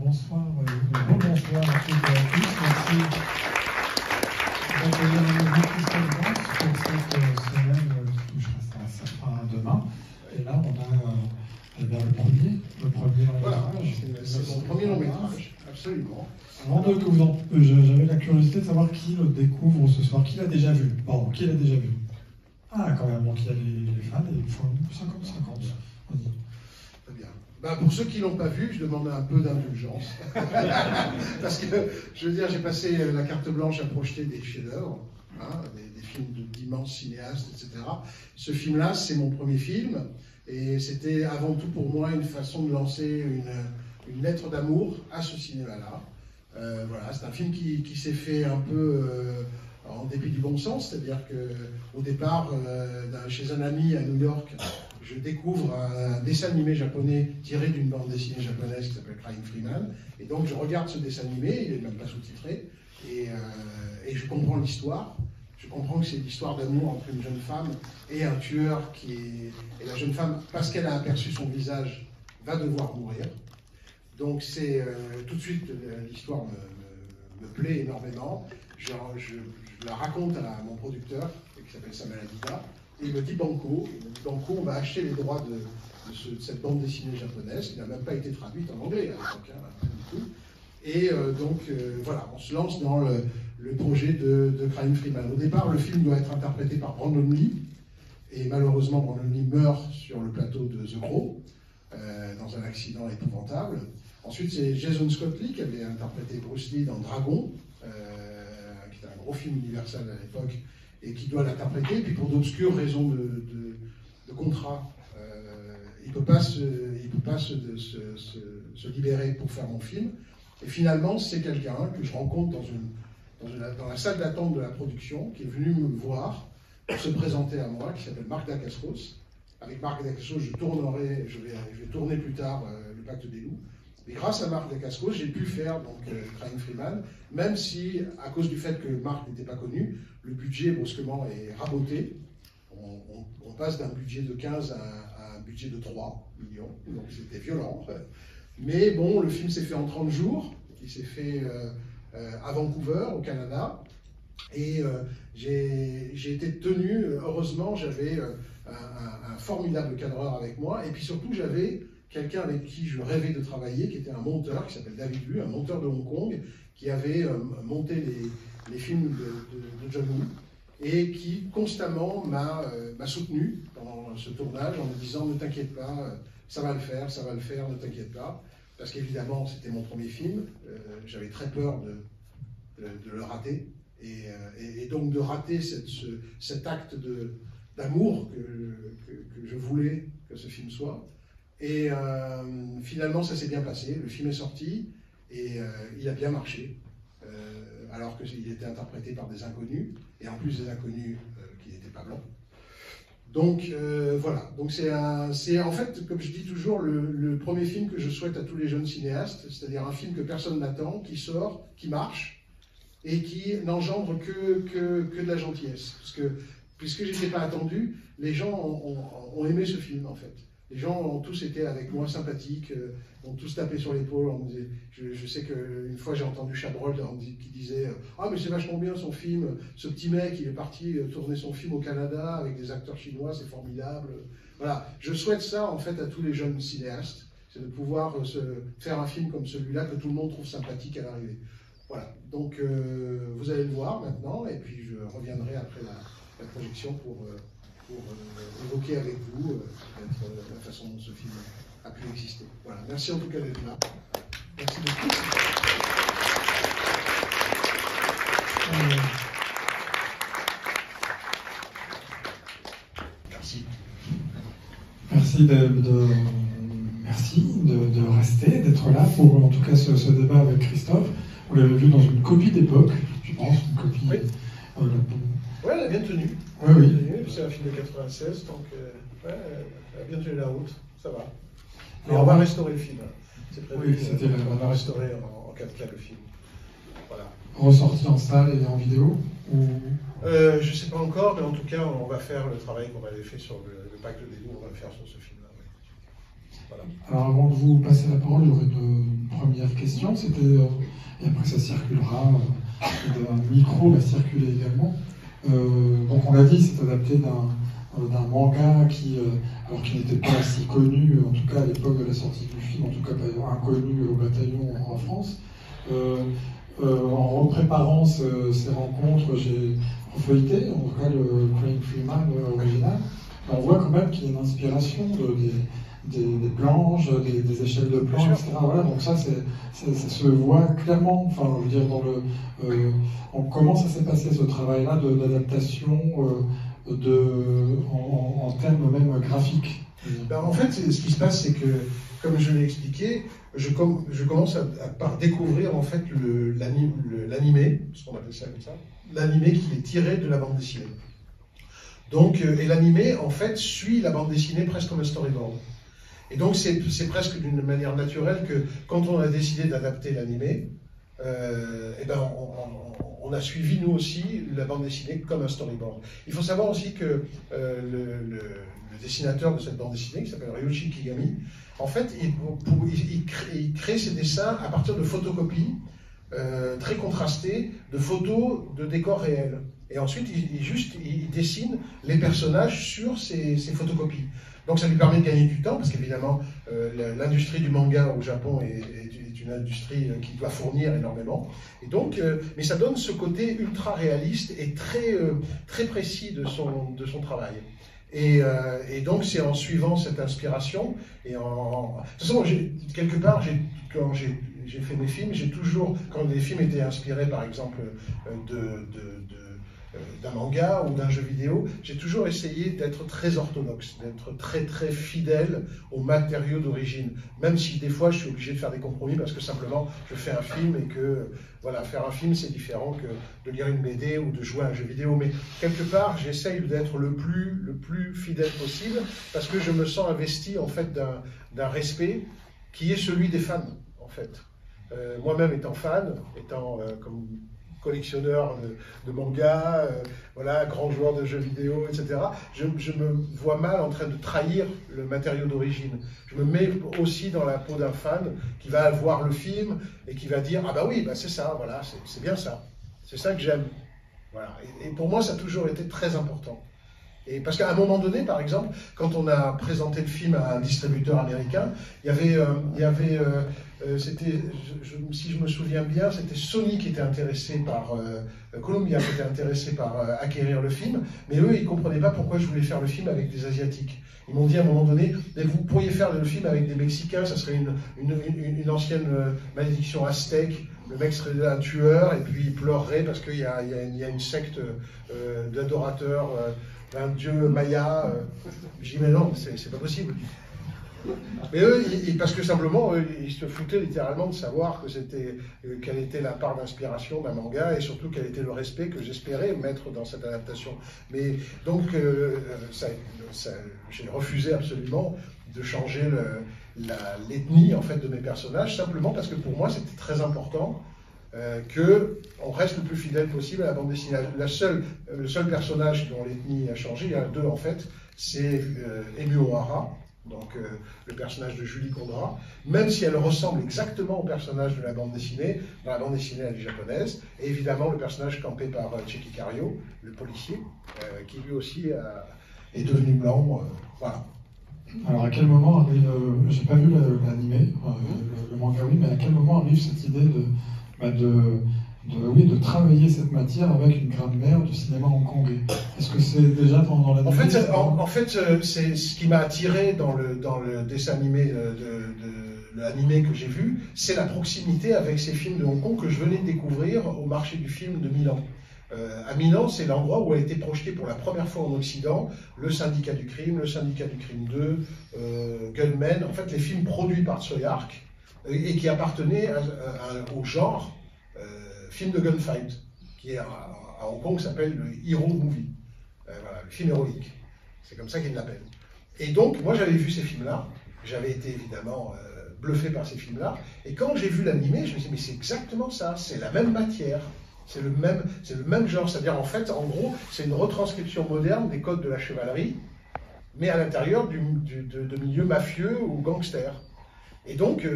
bonsoir, bonsoir à toutes et à tous. Merci d'accueillir le nouveau Christophe Gans pour cette semaine qui touchera sa fin demain. Et là, on a le premier long métrage. C'est mon premier long métrage, absolument. Avant que j'avais la curiosité de savoir qui le découvre ce soir, qui l'a déjà vu. Pardon, qui l'a déjà vu? Ah, quand même, donc il y a les fans et il faut 50-50. Très bien. Pour ceux qui ne l'ont pas vu, je demande un peu d'indulgence. Parce que, je veux dire, j'ai passé la carte blanche à projeter des chefs-d'œuvre, hein, des films d'immenses cinéastes, etc. Ce film-là, c'est mon premier film. Et c'était avant tout pour moi une façon de lancer une lettre d'amour à ce cinéma-là. Voilà, c'est un film qui s'est fait un peu en dépit du bon sens, c'est-à-dire qu'au départ, chez un ami à New York, je découvre un dessin animé japonais tiré d'une bande dessinée japonaise qui s'appelle Crying Freeman, et donc je regarde ce dessin animé, il n'est même pas sous-titré, et je comprends l'histoire. Je comprends que c'est l'histoire d'amour entre une jeune femme et un tueur et la jeune femme, parce qu'elle a aperçu son visage, va devoir mourir. Donc c'est tout de suite, l'histoire me plaît énormément. Je la raconte à mon producteur, qui s'appelle Samuel Adida, et il me dit banco, on va acheter les droits de cette bande dessinée japonaise, qui n'a même pas été traduite en anglais à l'époque, hein, du tout. Et donc voilà, on se lance dans le projet de Crying Freeman. Au départ, le film doit être interprété par Brandon Lee, et malheureusement, Brandon Lee meurt sur le plateau de The Crow, dans un accident épouvantable. Ensuite, c'est Jason Scott Lee qui avait interprété Bruce Lee dans Dragon, qui était un gros film universel à l'époque, et qui doit l'interpréter. Et puis pour d'obscures raisons de contrat, il ne peut pas se libérer pour faire mon film. Et finalement, c'est quelqu'un que je rencontre dans la salle d'attente de la production, qui est venu me voir pour se présenter à moi, qui s'appelle Marc Dacascos. Avec Marc Dacascos, je vais tourner plus tard Le Pacte des Loups. Et grâce à Marc Dacascos, j'ai pu faire Crying Freeman, même si, à cause du fait que Marc n'était pas connu, le budget brusquement est raboté. On passe d'un budget de 15 à un budget de 3 millions, donc c'était violent. Mais bon, le film s'est fait en 30 jours, il s'est fait à Vancouver, au Canada, et j'ai été tenu, heureusement, j'avais un formidable cadreur avec moi, et puis surtout j'avais quelqu'un avec qui je rêvais de travailler, qui était un monteur, qui s'appelle David Liu, un monteur de Hong Kong, qui avait monté les films de John Woo, et qui constamment m'a soutenu pendant ce tournage en me disant « Ne t'inquiète pas, ça va le faire, ne t'inquiète pas ». Parce qu'évidemment, c'était mon premier film, j'avais très peur de le rater, et donc de rater cet acte d'amour que je voulais que ce film soit. Et finalement, ça s'est bien passé, le film est sorti, et il a bien marché, alors qu'il était interprété par des inconnus, et en plus des inconnus qui n'étaient pas blancs. Donc voilà, donc c'est en fait, comme je dis toujours, le premier film que je souhaite à tous les jeunes cinéastes, c'est-à-dire un film que personne n'attend, qui sort, qui marche, et qui n'engendre que de la gentillesse. Parce que, puisque je n'étais pas attendu, les gens ont aimé ce film, en fait. Les gens ont tous été avec moi sympathiques, ont tous tapé sur l'épaule. Je sais qu'une fois j'ai entendu Chabrol qui disait « Ah mais c'est vachement bien son film, ce petit mec il est parti tourner son film au Canada avec des acteurs chinois, c'est formidable ». Voilà, je souhaite ça en fait à tous les jeunes cinéastes, c'est de pouvoir faire un film comme celui-là que tout le monde trouve sympathique à l'arrivée. Voilà, donc vous allez le voir maintenant et puis je reviendrai après la projection pour évoquer avec vous la façon dont ce film a pu exister. Voilà, merci en tout cas d'être là. Merci beaucoup. Merci. Merci de rester, d'être là pour en tout cas ce débat avec Christophe. Vous l'avez vu dans une copie d'époque, je pense, une copie. Oui. Ouais, elle a bien tenu. Oui, oui. C'est un film de 96, donc ouais, elle a bien tenu la route, ça va. Et Alors, on va restaurer le film. C'est prévu. Oui, on va restaurer en 4K le film. Voilà. Ressorti en salle et en vidéo ou... Je ne sais pas encore, mais en tout cas, on va faire le travail qu'on avait fait sur le Pacte des Loups, on va le faire sur ce film-là. Ouais. Voilà. Alors avant de vous passer la parole, j'aurais une première question, c'était, et après ça circulera, un micro va circuler également. Donc on l'a dit, c'est adapté d'un manga qui, alors qui n'était pas si connu, en tout cas à l'époque de la sortie du film, en tout cas pas inconnu au bataillon en France. En préparant ces rencontres, j'ai refeuilleté, en tout cas le Crying Freeman original. On voit quand même qu'il y a une inspiration des planches, des échelles de planches, etc. Voilà, donc ça se voit clairement. Enfin, je veux dire, comment ça s'est passé ce travail-là d'adaptation en termes même graphiques? Ben, en fait, ce qui se passe, c'est que, comme je l'ai expliqué, je commence par découvrir en fait l'animé, ce qu'on appelle ça comme ça, l'animé qui est tiré de la bande dessinée. Donc, et l'animé, en fait, suit la bande dessinée presque comme un storyboard. Et donc, c'est presque d'une manière naturelle que, quand on a décidé d'adapter l'animé, eh ben, on a suivi, nous aussi, la bande dessinée comme un storyboard. Il faut savoir aussi que le dessinateur de cette bande dessinée, qui s'appelle Ryuichi Kigami, en fait, il crée ses dessins à partir de photocopies très contrastées, de photos de décors réels. Et ensuite, il dessine les personnages sur ces photocopies. Donc ça lui permet de gagner du temps, parce qu'évidemment, l'industrie du manga au Japon est une industrie qui doit fournir énormément. Et donc, mais ça donne ce côté ultra réaliste et très précis de son travail. Et donc c'est en suivant cette inspiration, et de toute façon, quelque part, quand j'ai fait mes films, j'ai toujours, quand les films étaient inspirés par exemple d'un manga ou d'un jeu vidéo, j'ai toujours essayé d'être très orthodoxe, d'être très fidèle aux matériaux d'origine, même si des fois je suis obligé de faire des compromis parce que simplement je fais un film et que voilà, faire un film c'est différent que de lire une BD ou de jouer à un jeu vidéo, mais quelque part j'essaye d'être le plus fidèle possible parce que je me sens investi en fait d'un respect qui est celui des fans en fait. Moi-même étant fan, étant comme collectionneur de mangas, voilà, grand joueur de jeux vidéo, etc. Je me vois mal en train de trahir le matériau d'origine. Je me mets aussi dans la peau d'un fan qui va voir le film et qui va dire « Ah bah oui, bah c'est ça, voilà, c'est bien ça. C'est ça que j'aime. » Voilà. Et pour moi, ça a toujours été très important. Et parce qu'à un moment donné, par exemple, quand on a présenté le film à un distributeur américain, il y avait si je me souviens bien, c'était Sony qui était intéressé par, Columbia qui était intéressé par acquérir le film, mais eux, ils ne comprenaient pas pourquoi je voulais faire le film avec des Asiatiques. Ils m'ont dit à un moment donné, vous pourriez faire le film avec des Mexicains, ça serait une ancienne malédiction aztèque. Le mec serait un tueur et puis il pleurerait parce qu'il y a une secte d'adorateurs d'un dieu maya. Je dis mais non, c'est pas possible. Mais eux, parce que simplement, ils se foutaient littéralement de savoir quelle était la part d'inspiration d'un manga et surtout quel était le respect que j'espérais mettre dans cette adaptation. Mais donc, j'ai refusé absolument de changer l'ethnie en fait de mes personnages, simplement parce que pour moi c'était très important qu'on reste le plus fidèle possible à la bande dessinée. Le seul personnage dont l'ethnie a changé, il y en a deux en fait, c'est Emi Ohara, donc le personnage de Julie Condra, même si elle ressemble exactement au personnage de la bande dessinée, dans la bande dessinée elle est japonaise, et évidemment le personnage campé par Cheki Cario, le policier, qui lui aussi est devenu blanc, voilà. Alors à quel moment arrive, j'ai pas vu l'animé, le manga oui, mais à quel moment arrive cette idée de travailler cette matière avec une grammaire du cinéma hongkongais? Est-ce que c'est déjà pendant l'animé? En fait, c'est ce qui m'a attiré dans le dessin animé l'animé que j'ai vu, c'est la proximité avec ces films de Hong Kong que je venais de découvrir au marché du film de Milan. À Milan, c'est l'endroit où a été projeté pour la première fois en Occident le Syndicat du Crime, le Syndicat du Crime 2, Gunmen, en fait les films produits par Tsui Hark et qui appartenaient au genre film de gunfight, qui à Hong Kong s'appelle le Hero Movie, voilà, le film héroïque, c'est comme ça qu'ils l'appellent. Et donc moi j'avais vu ces films-là, j'avais été évidemment bluffé par ces films-là, et quand j'ai vu l'animé, je me suis dit mais c'est exactement ça, c'est la même matière. C'est le même genre, c'est-à-dire en fait, en gros, c'est une retranscription moderne des codes de la chevalerie, mais à l'intérieur de milieux mafieux ou gangsters. Et donc,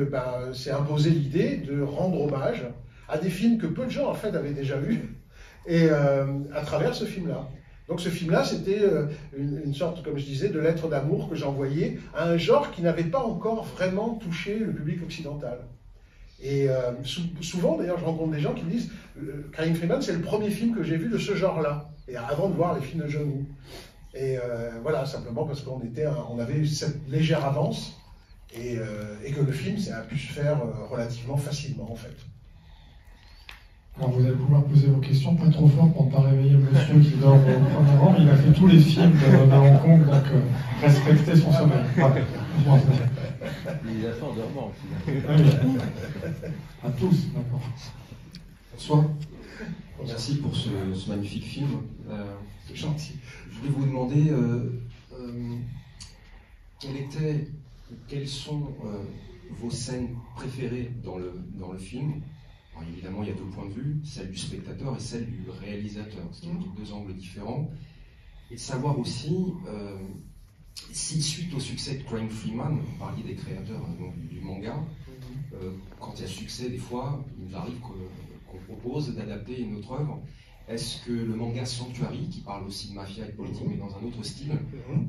c'est imposé l'idée de rendre hommage à des films que peu de gens, en fait, avaient déjà vus, et à travers ce film-là. Donc ce film-là, c'était une sorte, comme je disais, de lettre d'amour que j'envoyais à un genre qui n'avait pas encore vraiment touché le public occidental. Et souvent, d'ailleurs, je rencontre des gens qui me disent « Crying Freeman, c'est le premier film que j'ai vu de ce genre-là, et avant de voir les films de John Woo. » Et voilà, simplement parce qu'on avait eu cette légère avance, et que le film, ça a pu se faire relativement facilement, en fait. Alors vous allez pouvoir poser vos questions, pas trop fort pour ne pas réveiller le monsieur qui dort au premier rang, mais il a fait tous les films de Hong Kong, donc respectez son sommeil. Voilà. Il a fait en dormant aussi. À tous, d'accord. Bonsoir. Merci pour ce magnifique film. C'est gentil. Je voulais vous demander quelles sont vos scènes préférées dans le film. Alors, évidemment, il y a deux points de vue, celle du spectateur et celle du réalisateur, ce qui sont deux angles différents. Et de savoir aussi si, suite au succès de Crying Freeman, vous parliez des créateurs du manga, quand il y a succès, des fois, il nous arrive qu'on propose d'adapter une autre œuvre. Est-ce que le manga Sanctuary, qui parle aussi de mafia et de politique, mais dans un autre style,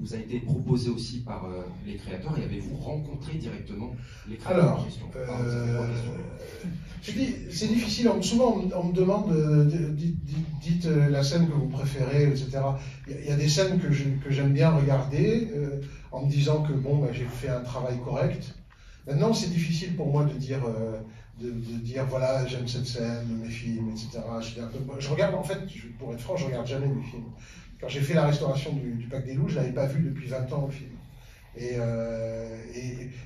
vous a été proposé aussi par les créateurs, et avez-vous rencontré directement les créateurs en question? C'est difficile, souvent on me demande, dites la scène que vous préférez, etc. Il y a des scènes que j'aime bien regarder, en me disant que bon, j'ai fait un travail correct. Maintenant, c'est difficile pour moi de dire voilà, j'aime cette scène, mes films, etc. Je regarde, en fait, pour être franc, je regarde jamais mes films. Quand j'ai fait la restauration du Parc des Loups, je ne l'avais pas vu depuis 20 ans, le film.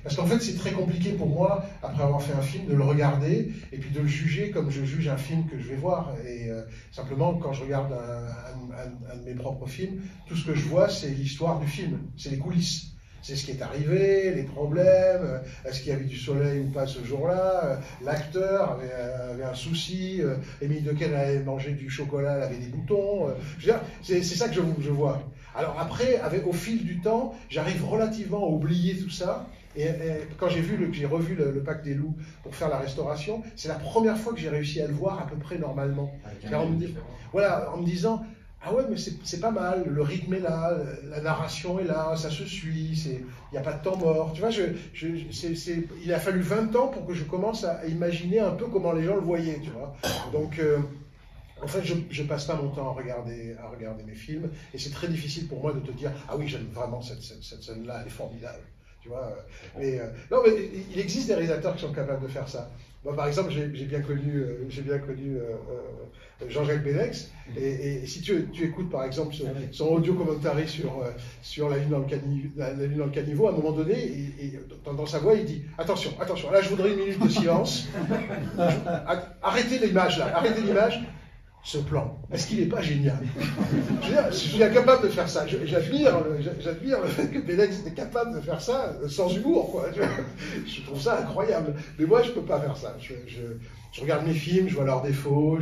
Parce qu'en fait, c'est très compliqué pour moi, après avoir fait un film, de le regarder et puis de le juger comme je juge un film que je vais voir. Et simplement, quand je regarde un de mes propres films, tout ce que je vois, c'est l'histoire du film, c'est les coulisses. C'est ce qui est arrivé, les problèmes, est-ce qu'il y avait du soleil ou pas ce jour-là, l'acteur avait un souci, Émile Dequesne avait mangé du chocolat, elle avait des boutons. C'est ça que je vois. Alors après, au fil du temps, j'arrive relativement à oublier tout ça. Et quand j'ai revu le Parc des Loups pour faire la restauration, c'est la première fois que j'ai réussi à le voir à peu près normalement. En me disant, ah ouais, mais c'est pas mal, le rythme est là, la narration est là, ça se suit, il n'y a pas de temps mort. Tu vois, il a fallu 20 ans pour que je commence à imaginer un peu comment les gens le voyaient, tu vois. Donc, en fait, je passe pas mon temps à regarder mes films, et c'est très difficile pour moi de te dire, ah oui, j'aime vraiment cette scène-là, elle est formidable. Tu vois, non, mais il existe des réalisateurs qui sont capables de faire ça. Moi, par exemple, j'ai bien connu Jean-Jacques Benex, et si tu écoutes par exemple son audio commentary sur La Lune dans le caniveau, à un moment donné, et dans sa voix, il dit « Attention, là je voudrais une minute de silence, arrêtez l'image là, arrêtez l'image. » Ce plan, est-ce qu'il n'est pas génial? Je suis incapable de faire ça. J'admire le fait que Benex était capable de faire ça sans humour, quoi. Je trouve ça incroyable. Mais moi, je ne peux pas faire ça. Je regarde mes films, je vois leurs défauts.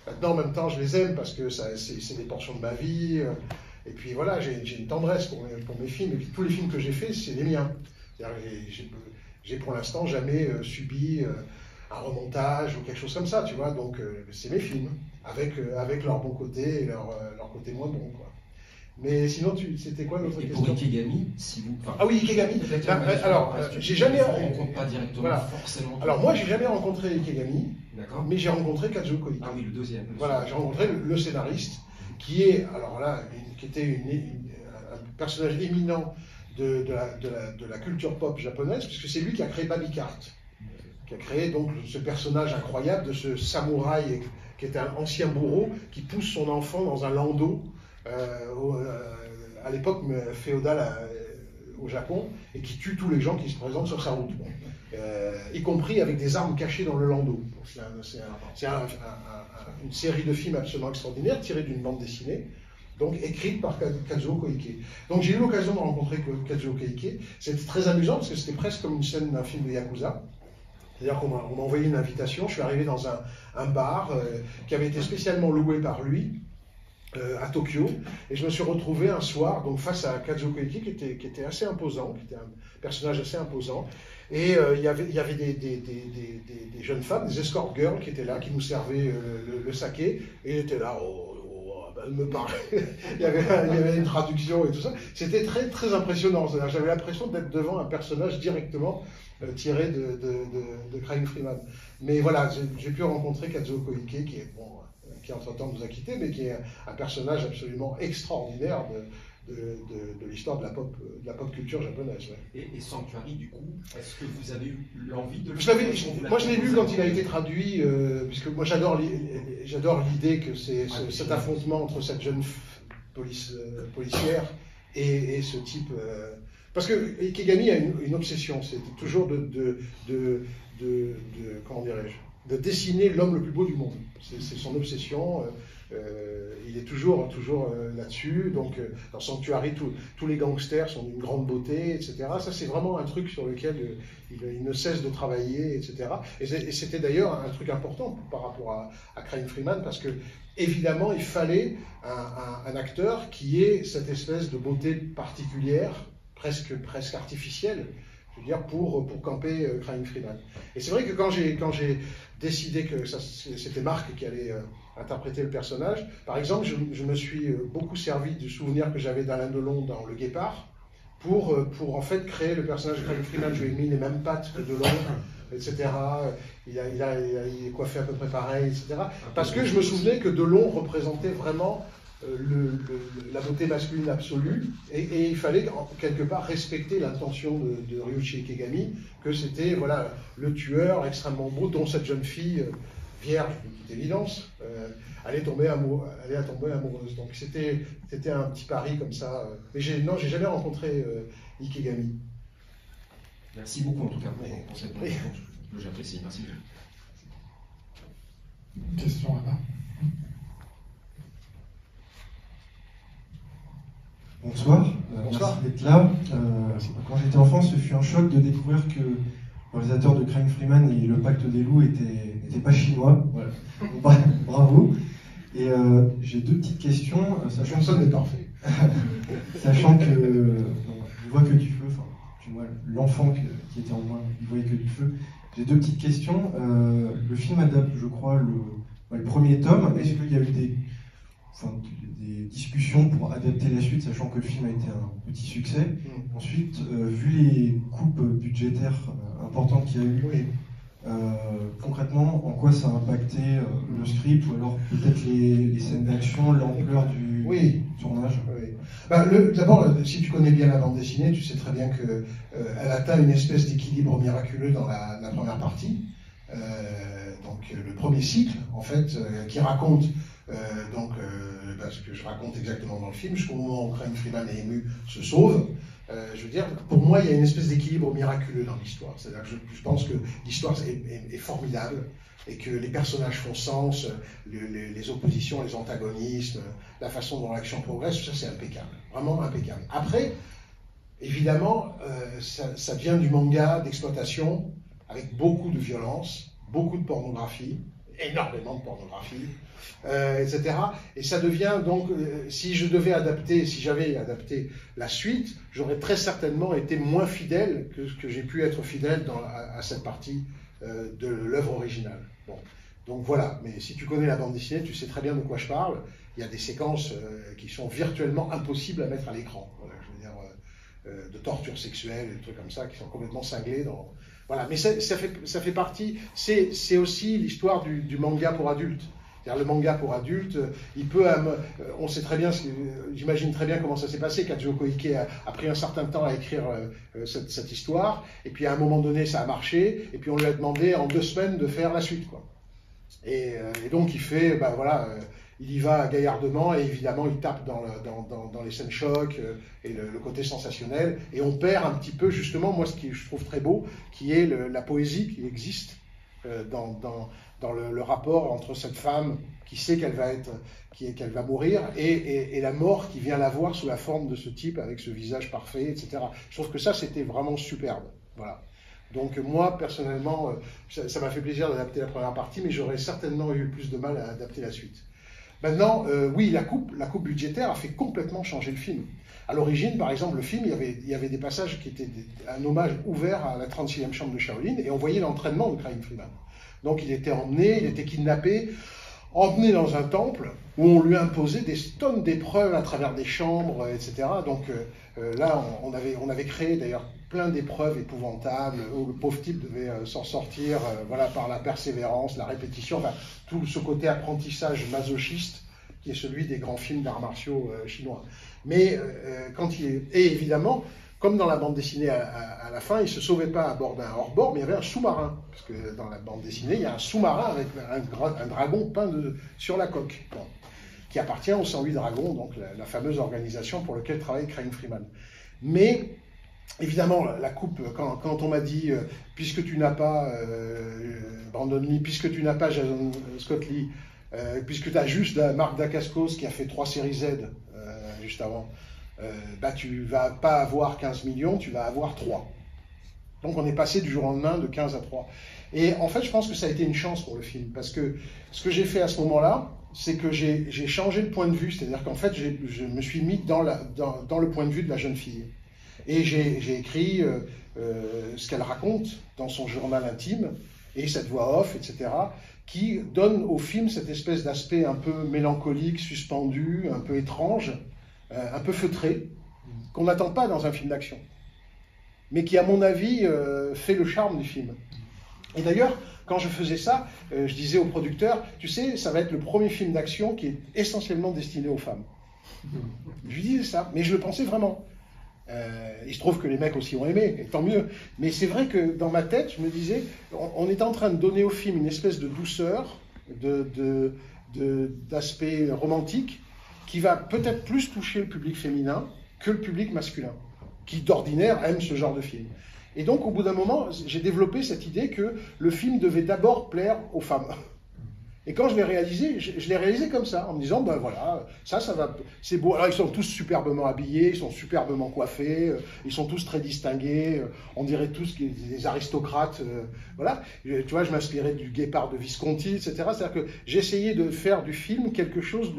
Maintenant, en même temps, je les aime parce que c'est des portions de ma vie. Et puis voilà, j'ai une tendresse pour mes films. Et puis tous les films que j'ai faits, c'est les miens. J'ai pour l'instant jamais subi un remontage ou quelque chose comme ça, tu vois, donc c'est mes films, avec leur bon côté et leur côté moins bon, quoi. Mais sinon, c'était quoi l'autre question? Pour Ikegami, si vous... Ah oui, Ikegami. Alors, j'ai jamais... On ne rencontre pas directement, forcément. Alors moi, j'ai jamais rencontré Ikegami, mais j'ai rencontré Kazuo Koike. Ah oui, le deuxième. Voilà, j'ai rencontré le scénariste, qui était un personnage éminent de la culture pop japonaise, puisque c'est lui qui a créé Baby Cart, qui a créé donc ce personnage incroyable de ce samouraï qui est un ancien bourreau qui pousse son enfant dans un landau à l'époque féodale au Japon, et qui tue tous les gens qui se présentent sur sa route, y compris avec des armes cachées dans le landau. C'est une série de films absolument extraordinaires tirés d'une bande dessinée, donc écrite par Kazuo Koike. Donc j'ai eu l'occasion de rencontrer Kazuo Koike. C'était très amusant parce que c'était presque comme une scène d'un film de Yakuza. C'est-à-dire qu'on m'a envoyé une invitation, je suis arrivé dans un bar qui avait été spécialement loué par lui, à Tokyo, et je me suis retrouvé un soir donc face à Kazuo Koike qui était assez imposant, qui était un personnage assez imposant, et il y avait des jeunes femmes, des escort girls qui étaient là, qui nous servaient le saké, et ils étaient là, elle me parlait, il y avait une traduction et tout ça, c'était très, très impressionnant, j'avais l'impression d'être devant un personnage directement tiré de Crying Freeman. Mais voilà, j'ai pu rencontrer Kazuo Koike, qui entre-temps nous a quittés, mais qui est un personnage absolument extraordinaire de l'histoire de la pop culture japonaise. Ouais. Et Sanctuary, du coup, est-ce que vous avez eu l'envie de le Moi, je l'ai lu quand il a été traduit, puisque moi j'adore l'idée que c'est cet affrontement entre cette jeune policière et ce type. Parce que Ikegami a une obsession, c'était toujours comment dirais-je, de dessiner l'homme le plus beau du monde. C'est son obsession. Il est toujours là-dessus. Donc, dans Sanctuary, tous les gangsters sont d'une grande beauté, etc. Ça, c'est vraiment un truc sur lequel il ne cesse de travailler, etc. Et c'était d'ailleurs un truc important par rapport à Crying Freeman, parce que, évidemment, il fallait un acteur qui ait cette espèce de beauté particulière, presque artificielle, je veux dire, pour camper Crying Freeman. Et c'est vrai que quand j'ai décidé que c'était Marc qui allait interpréter le personnage, par exemple, je me suis beaucoup servi du souvenir que j'avais d'Alain Delon dans Le Guépard pour en fait créer le personnage de Crying Freeman. Je lui ai mis les mêmes pattes que Delon, etc. Il est coiffé à peu près pareil, etc. Parce que je me souvenais que Delon représentait vraiment la beauté masculine absolue, et il fallait quelque part respecter l'intention de Ryuichi Ikegami, que c'était voilà, le tueur extrêmement beau dont cette jeune fille vierge, de toute évidence, allait tomber amoureuse. Donc c'était un petit pari comme ça. Mais j'ai jamais rencontré Ikegami. Merci beaucoup en tout cas pour cette réponse que j'apprécie. Merci. Une question là-bas. Bonsoir, Bonsoir. merci d'être là. Quand j'étais enfant, ce fut un choc de découvrir que le réalisateur de Crying Freeman et Le Pacte des loups n'étaient pas chinois. Voilà. Bravo. Et j'ai deux petites questions. Personne n'est parfait. Sachant que je vois que du feu, enfin, tu vois, l'enfant qui était en moi, il voyait que du feu. J'ai deux petites questions. Le film adapte, je crois, le premier tome. Est-ce qu'il y a eu des discussions pour adapter la suite, sachant que le film a été un petit succès? Ensuite, vu les coupes budgétaires importantes qu'il y a eu, concrètement, en quoi ça a impacté le script, ou alors peut-être les scènes d'action, l'ampleur du tournage? D'abord, si tu connais bien la bande dessinée, tu sais très bien qu'elle atteint une espèce d'équilibre miraculeux dans la première partie. Donc le premier cycle, en fait, qui raconte ce que je raconte exactement dans le film, jusqu'au moment où Crying Freeman est ému, se sauve. Je veux dire, pour moi, il y a une espèce d'équilibre miraculeux dans l'histoire. C'est-à-dire que je pense que l'histoire est formidable et que les personnages font sens, les oppositions, les antagonismes, la façon dont l'action progresse, tout ça c'est impeccable, vraiment impeccable. Après, évidemment, ça vient du manga d'exploitation avec beaucoup de violence, beaucoup de pornographie, énormément de pornographie, etc. Et ça devient donc, si j'avais adapté la suite, j'aurais très certainement été moins fidèle que ce que j'ai pu être fidèle à cette partie de l'œuvre originale. Bon. Donc voilà, mais si tu connais la bande dessinée, tu sais très bien de quoi je parle. Il y a des séquences qui sont virtuellement impossibles à mettre à l'écran. Voilà, je veux dire, de torture sexuelle, des trucs comme ça, qui sont complètement cinglés dans... Voilà, mais ça fait partie, c'est aussi l'histoire du manga pour adultes. C'est-à-dire le manga pour adultes, on sait très bien, j'imagine très bien comment ça s'est passé. Kazuo Koike a pris un certain temps à écrire cette histoire, et puis à un moment donné ça a marché, et puis on lui a demandé en 2 semaines de faire la suite, quoi. Et donc il fait, il y va gaillardement, et évidemment il tape dans les scènes chocs et le côté sensationnel, et on perd un petit peu justement, moi ce que je trouve très beau, qui est la poésie qui existe dans le rapport entre cette femme qui sait qu'elle va mourir et la mort qui vient la voir sous la forme de ce type avec ce visage parfait, etc. Je trouve que ça c'était vraiment superbe. Voilà. Donc moi personnellement, ça m'a fait plaisir d'adapter la première partie, mais j'aurais certainement eu plus de mal à adapter la suite. Maintenant, oui, la coupe budgétaire a fait complètement changer le film. À l'origine, par exemple, le film, il y avait des passages qui étaient un hommage ouvert à la 36e chambre de Shaolin, et on voyait l'entraînement de Craig Freeman. Donc il était emmené, il était kidnappé, emmené dans un temple où on lui imposait des tonnes d'épreuves à travers des chambres, etc. Donc là, on avait créé d'ailleurs plein d'épreuves épouvantables où le pauvre type devait s'en sortir voilà, par la persévérance, la répétition, enfin, tout ce côté apprentissage masochiste qui est celui des grands films d'arts martiaux chinois. Mais et évidemment, comme dans la bande dessinée à la fin, il ne se sauvait pas à bord d'un hors-bord, mais il y avait un sous-marin. Parce que dans la bande dessinée, il y a un sous-marin avec un dragon peint sur la coque, bon, qui appartient aux 108 Dragons, donc la fameuse organisation pour laquelle travaille Craig Freeman. Mais évidemment, la coupe, quand on m'a dit, puisque tu n'as pas Brandon Lee, puisque tu n'as pas Jason Scott Lee, puisque tu as juste Mark Dacascos qui a fait 3 séries Z juste avant, bah, tu vas pas avoir 15 millions, tu vas avoir 3. Donc on est passé du jour au lendemain de 15 à 3. Et en fait, je pense que ça a été une chance pour le film, parce que ce que j'ai fait à ce moment-là, c'est que j'ai changé le point de vue, c'est-à-dire qu'en fait, je me suis mis dans le point de vue de la jeune fille. Et j'ai écrit ce qu'elle raconte dans son journal intime, et cette voix off, etc., qui donne au film cette espèce d'aspect un peu mélancolique, suspendu, un peu étrange, un peu feutré, qu'on n'attend pas dans un film d'action, mais qui, à mon avis, fait le charme du film. Et d'ailleurs, quand je faisais ça, je disais au producteur, tu sais, ça va être le premier film d'action qui est essentiellement destiné aux femmes. Je lui disais ça, mais je le pensais vraiment. Il se trouve que les mecs aussi ont aimé, et tant mieux. Mais c'est vrai que dans ma tête, je me disais, on est en train de donner au film une espèce de douceur, d'aspect romantique, qui va peut-être plus toucher le public féminin que le public masculin, qui d'ordinaire aime ce genre de film. Et donc, au bout d'un moment, j'ai développé cette idée que le film devait d'abord plaire aux femmes. Et quand je l'ai réalisé, je l'ai réalisé comme ça, en me disant, ben voilà, ça va, c'est beau. Alors, ils sont tous superbement habillés, ils sont superbement coiffés, ils sont tous très distingués, on dirait tous des aristocrates, voilà. Tu vois, je m'inspirais du Guépard de Visconti, etc. C'est-à-dire que j'essayais de faire du film quelque chose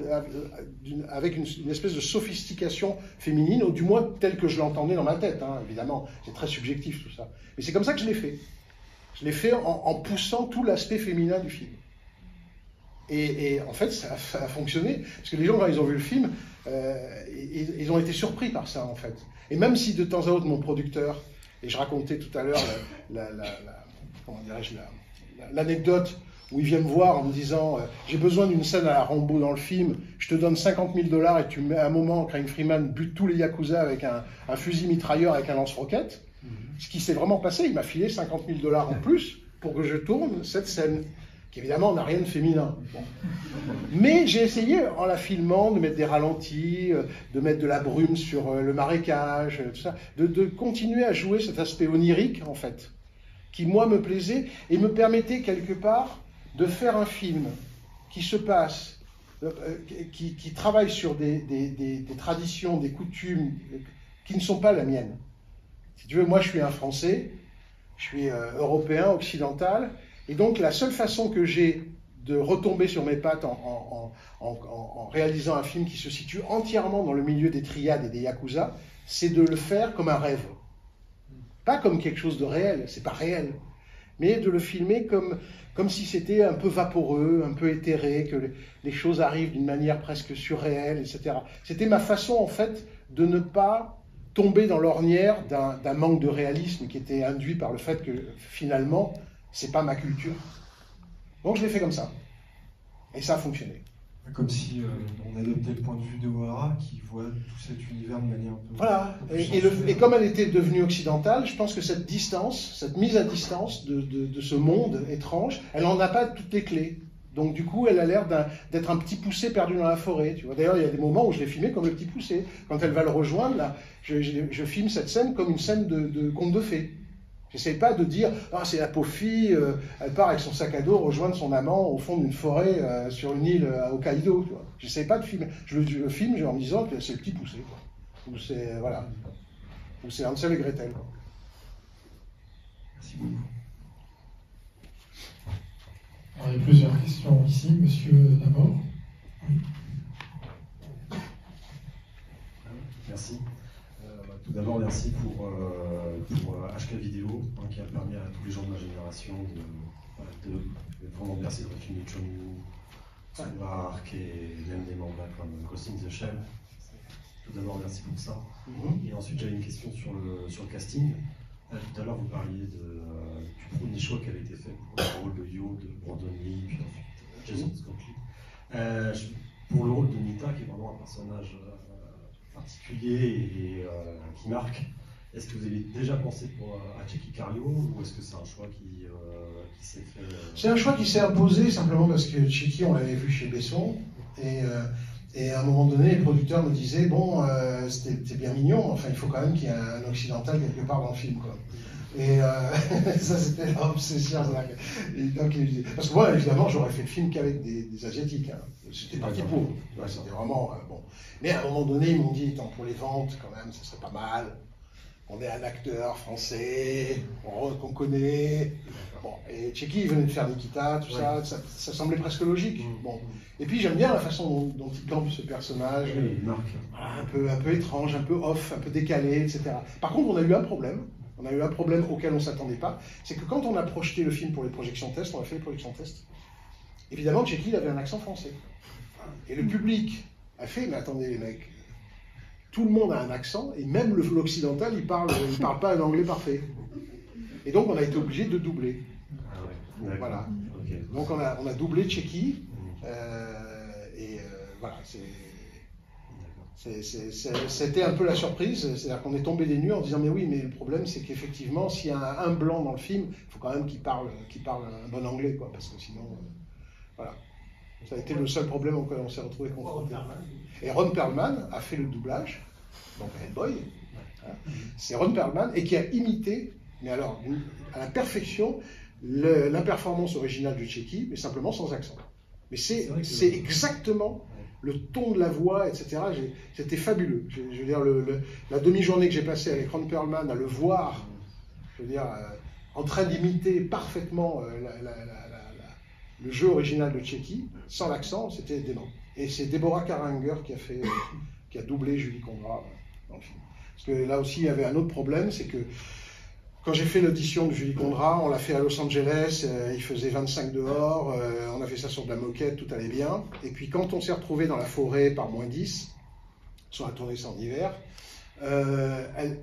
avec une espèce de sophistication féminine, ou du moins tel que je l'entendais dans ma tête, hein, évidemment. C'est très subjectif tout ça. Mais c'est comme ça que je l'ai fait. Je l'ai fait en poussant tout l'aspect féminin du film. Et en fait, ça a fonctionné, parce que les gens, quand ils ont vu le film, ils ont été surpris par ça, en fait. Et même si de temps à autre, mon producteur, et je racontais tout à l'heure l'anecdote où il vient me voir en me disant j'ai besoin d'une scène à la Rambo dans le film, je te donne 50 000 $ et tu mets à un moment, Craig Freeman bute tous les Yakuza avec un fusil mitrailleur avec un lance-roquette. Ce qui s'est vraiment passé, il m'a filé 50 000 $ en plus pour que je tourne cette scène, qui évidemment n'a rien de féminin. Bon. Mais j'ai essayé, en la filmant, de mettre des ralentis, de mettre de la brume sur le marécage, tout ça, de continuer à jouer cet aspect onirique, en fait, qui, moi, me plaisait et me permettait, quelque part, de faire un film qui se passe, qui travaille sur des traditions, des coutumes qui ne sont pas la mienne. Si tu veux, moi, je suis un Français, je suis européen, occidental, et donc la seule façon que j'ai de retomber sur mes pattes en réalisant un film qui se situe entièrement dans le milieu des triades et des yakuza, c'est de le faire comme un rêve. Pas comme quelque chose de réel, c'est pas réel, mais de le filmer comme si c'était un peu vaporeux, un peu éthéré, que les choses arrivent d'une manière presque surréelle, etc. C'était ma façon, en fait, de ne pas tomber dans l'ornière d'un manque de réalisme qui était induit par le fait que, finalement, c'est pas ma culture. Donc je l'ai fait comme ça. Et ça a fonctionné. Comme si on adoptait le point de vue de Ohara qui voit tout cet univers de manière un peu... Voilà. Et comme elle était devenue occidentale, je pense que cette distance, cette mise à distance de ce monde étrange, elle n'en a pas toutes les clés. Donc du coup, elle a l'air d'être un petit poucet perdu dans la forêt. Tu vois. D'ailleurs, il y a des moments où je l'ai filmé comme le petit poucet. Quand elle va le rejoindre, là, je filme cette scène comme une scène de conte de fées. J'essaie pas de dire ah c'est la pauvre fille, elle part avec son sac à dos rejoindre son amant au fond d'une forêt sur une île à Hokkaido. J'essaie pas de filmer. Je le filme en me disant que c'est le petit poussé, quoi. Ou c'est voilà, ou c'est Hansel et Gretel. Quoi. Merci beaucoup. Alors, il y a plusieurs questions ici, monsieur d'abord. Merci. Tout d'abord, merci pour HK Vidéo, hein, qui a permis à tous les gens de ma génération de vraiment percer dans le film de Chon-Woo, Arc et même des mangas comme Ghost in the Shell. Tout d'abord, merci pour ça. Et ensuite, j'avais une question sur le casting. Tout à l'heure, vous parliez du premier choix qui avait été fait pour le rôle de Yo, de Brandon Lee, puis ensuite Jason Scott Lee. Pour le rôle de Nita, qui est vraiment un personnage particulier et qui marque, est-ce que vous avez déjà pensé à Tchéky Karyo ou est-ce que c'est un choix qui s'est fait C'est un choix qui s'est imposé simplement parce que Tchéky, on l'avait vu chez Besson, et à un moment donné, les producteurs me disaient bon, c'était bien mignon, enfin il faut quand même qu'il y ait un occidental quelque part dans le film, quoi. Et ça, c'était l'obsession. Parce que moi, évidemment, j'aurais fait le film qu'avec des Asiatiques. Hein. C'était parti pour. Ouais, c'était vraiment bon. Mais à un moment donné, ils m'ont dit, pour les ventes, quand même, ça serait pas mal. On est un acteur français, qu'on connaît. Bon, et Tchéky, il venait de faire Nikita, tout ça, ça semblait presque logique. Bon. Et puis j'aime bien la façon dont il campe ce personnage, un peu étrange, un peu off, un peu décalé, etc. Par contre, on a eu un problème. On a eu un problème auquel on ne s'attendait pas, c'est que quand on a projeté le film pour les projections tests, on a fait les projections tests, évidemment, Tchéky, il avait un accent français. Et le public a fait, mais attendez les mecs, tout le monde a un accent, et même l'occidental, il parle pas un anglais parfait. Et donc, on a été obligé de doubler. Voilà. Okay. Donc, on a doublé Tchéky, voilà, c'était un peu la surprise, c'est-à-dire qu'on est tombé des nues en disant mais oui, mais le problème c'est qu'effectivement s'il y a un blanc dans le film, il faut quand même qu'il parle un bon anglais, quoi, parce que sinon, voilà. Ça a été le seul problème auquel on s'est retrouvé confronté. Et Ron Perlman a fait le doublage, donc Hellboy, hein, c'est Ron Perlman, et qui a imité, mais alors à la perfection, la performance originale de Tchéky, mais simplement sans accent. Mais c'est exactement le ton de la voix, etc. C'était fabuleux. Je veux dire, la demi-journée que j'ai passée avec Ron Perlman à le voir, je veux dire, en train d'imiter parfaitement le jeu original de Tchéky, sans l'accent, c'était dément. Et c'est Deborah Karanger qui a doublé Julie Condra dans le film. Parce que là aussi, il y avait un autre problème, c'est que quand j'ai fait l'audition de Julie Condra, on l'a fait à Los Angeles, il faisait 25 dehors, on a fait ça sur de la moquette, tout allait bien. Et puis quand on s'est retrouvé dans la forêt par -10, sur la tournée en hiver, elle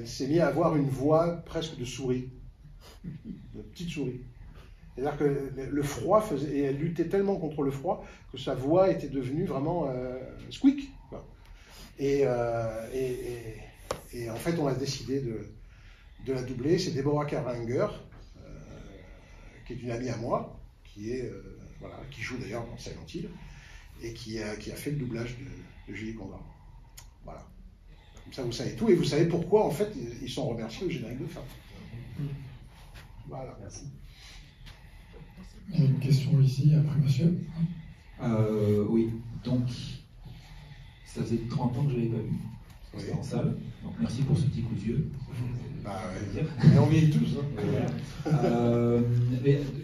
s'est mise à avoir une voix presque de souris, de petite souris. C'est-à-dire que le froid faisait, et elle luttait tellement contre le froid que sa voix était devenue vraiment squeak. Et en fait, on a décidé de la doubler. C'est Deborah Karanger, qui est une amie à moi, qui joue d'ailleurs dans Silent Hill, et qui a fait le doublage de Julie Condra. Voilà. Comme ça, vous savez tout, et vous savez pourquoi, en fait, ils sont remerciés au générique de fin. Voilà. Merci. Il y a une question ici, après monsieur. Oui, donc, ça faisait 30 ans que je ne l'avais pas vu. C'était en salle, donc merci pour ce petit coup de vieux. Et on vieillit tous. Hein.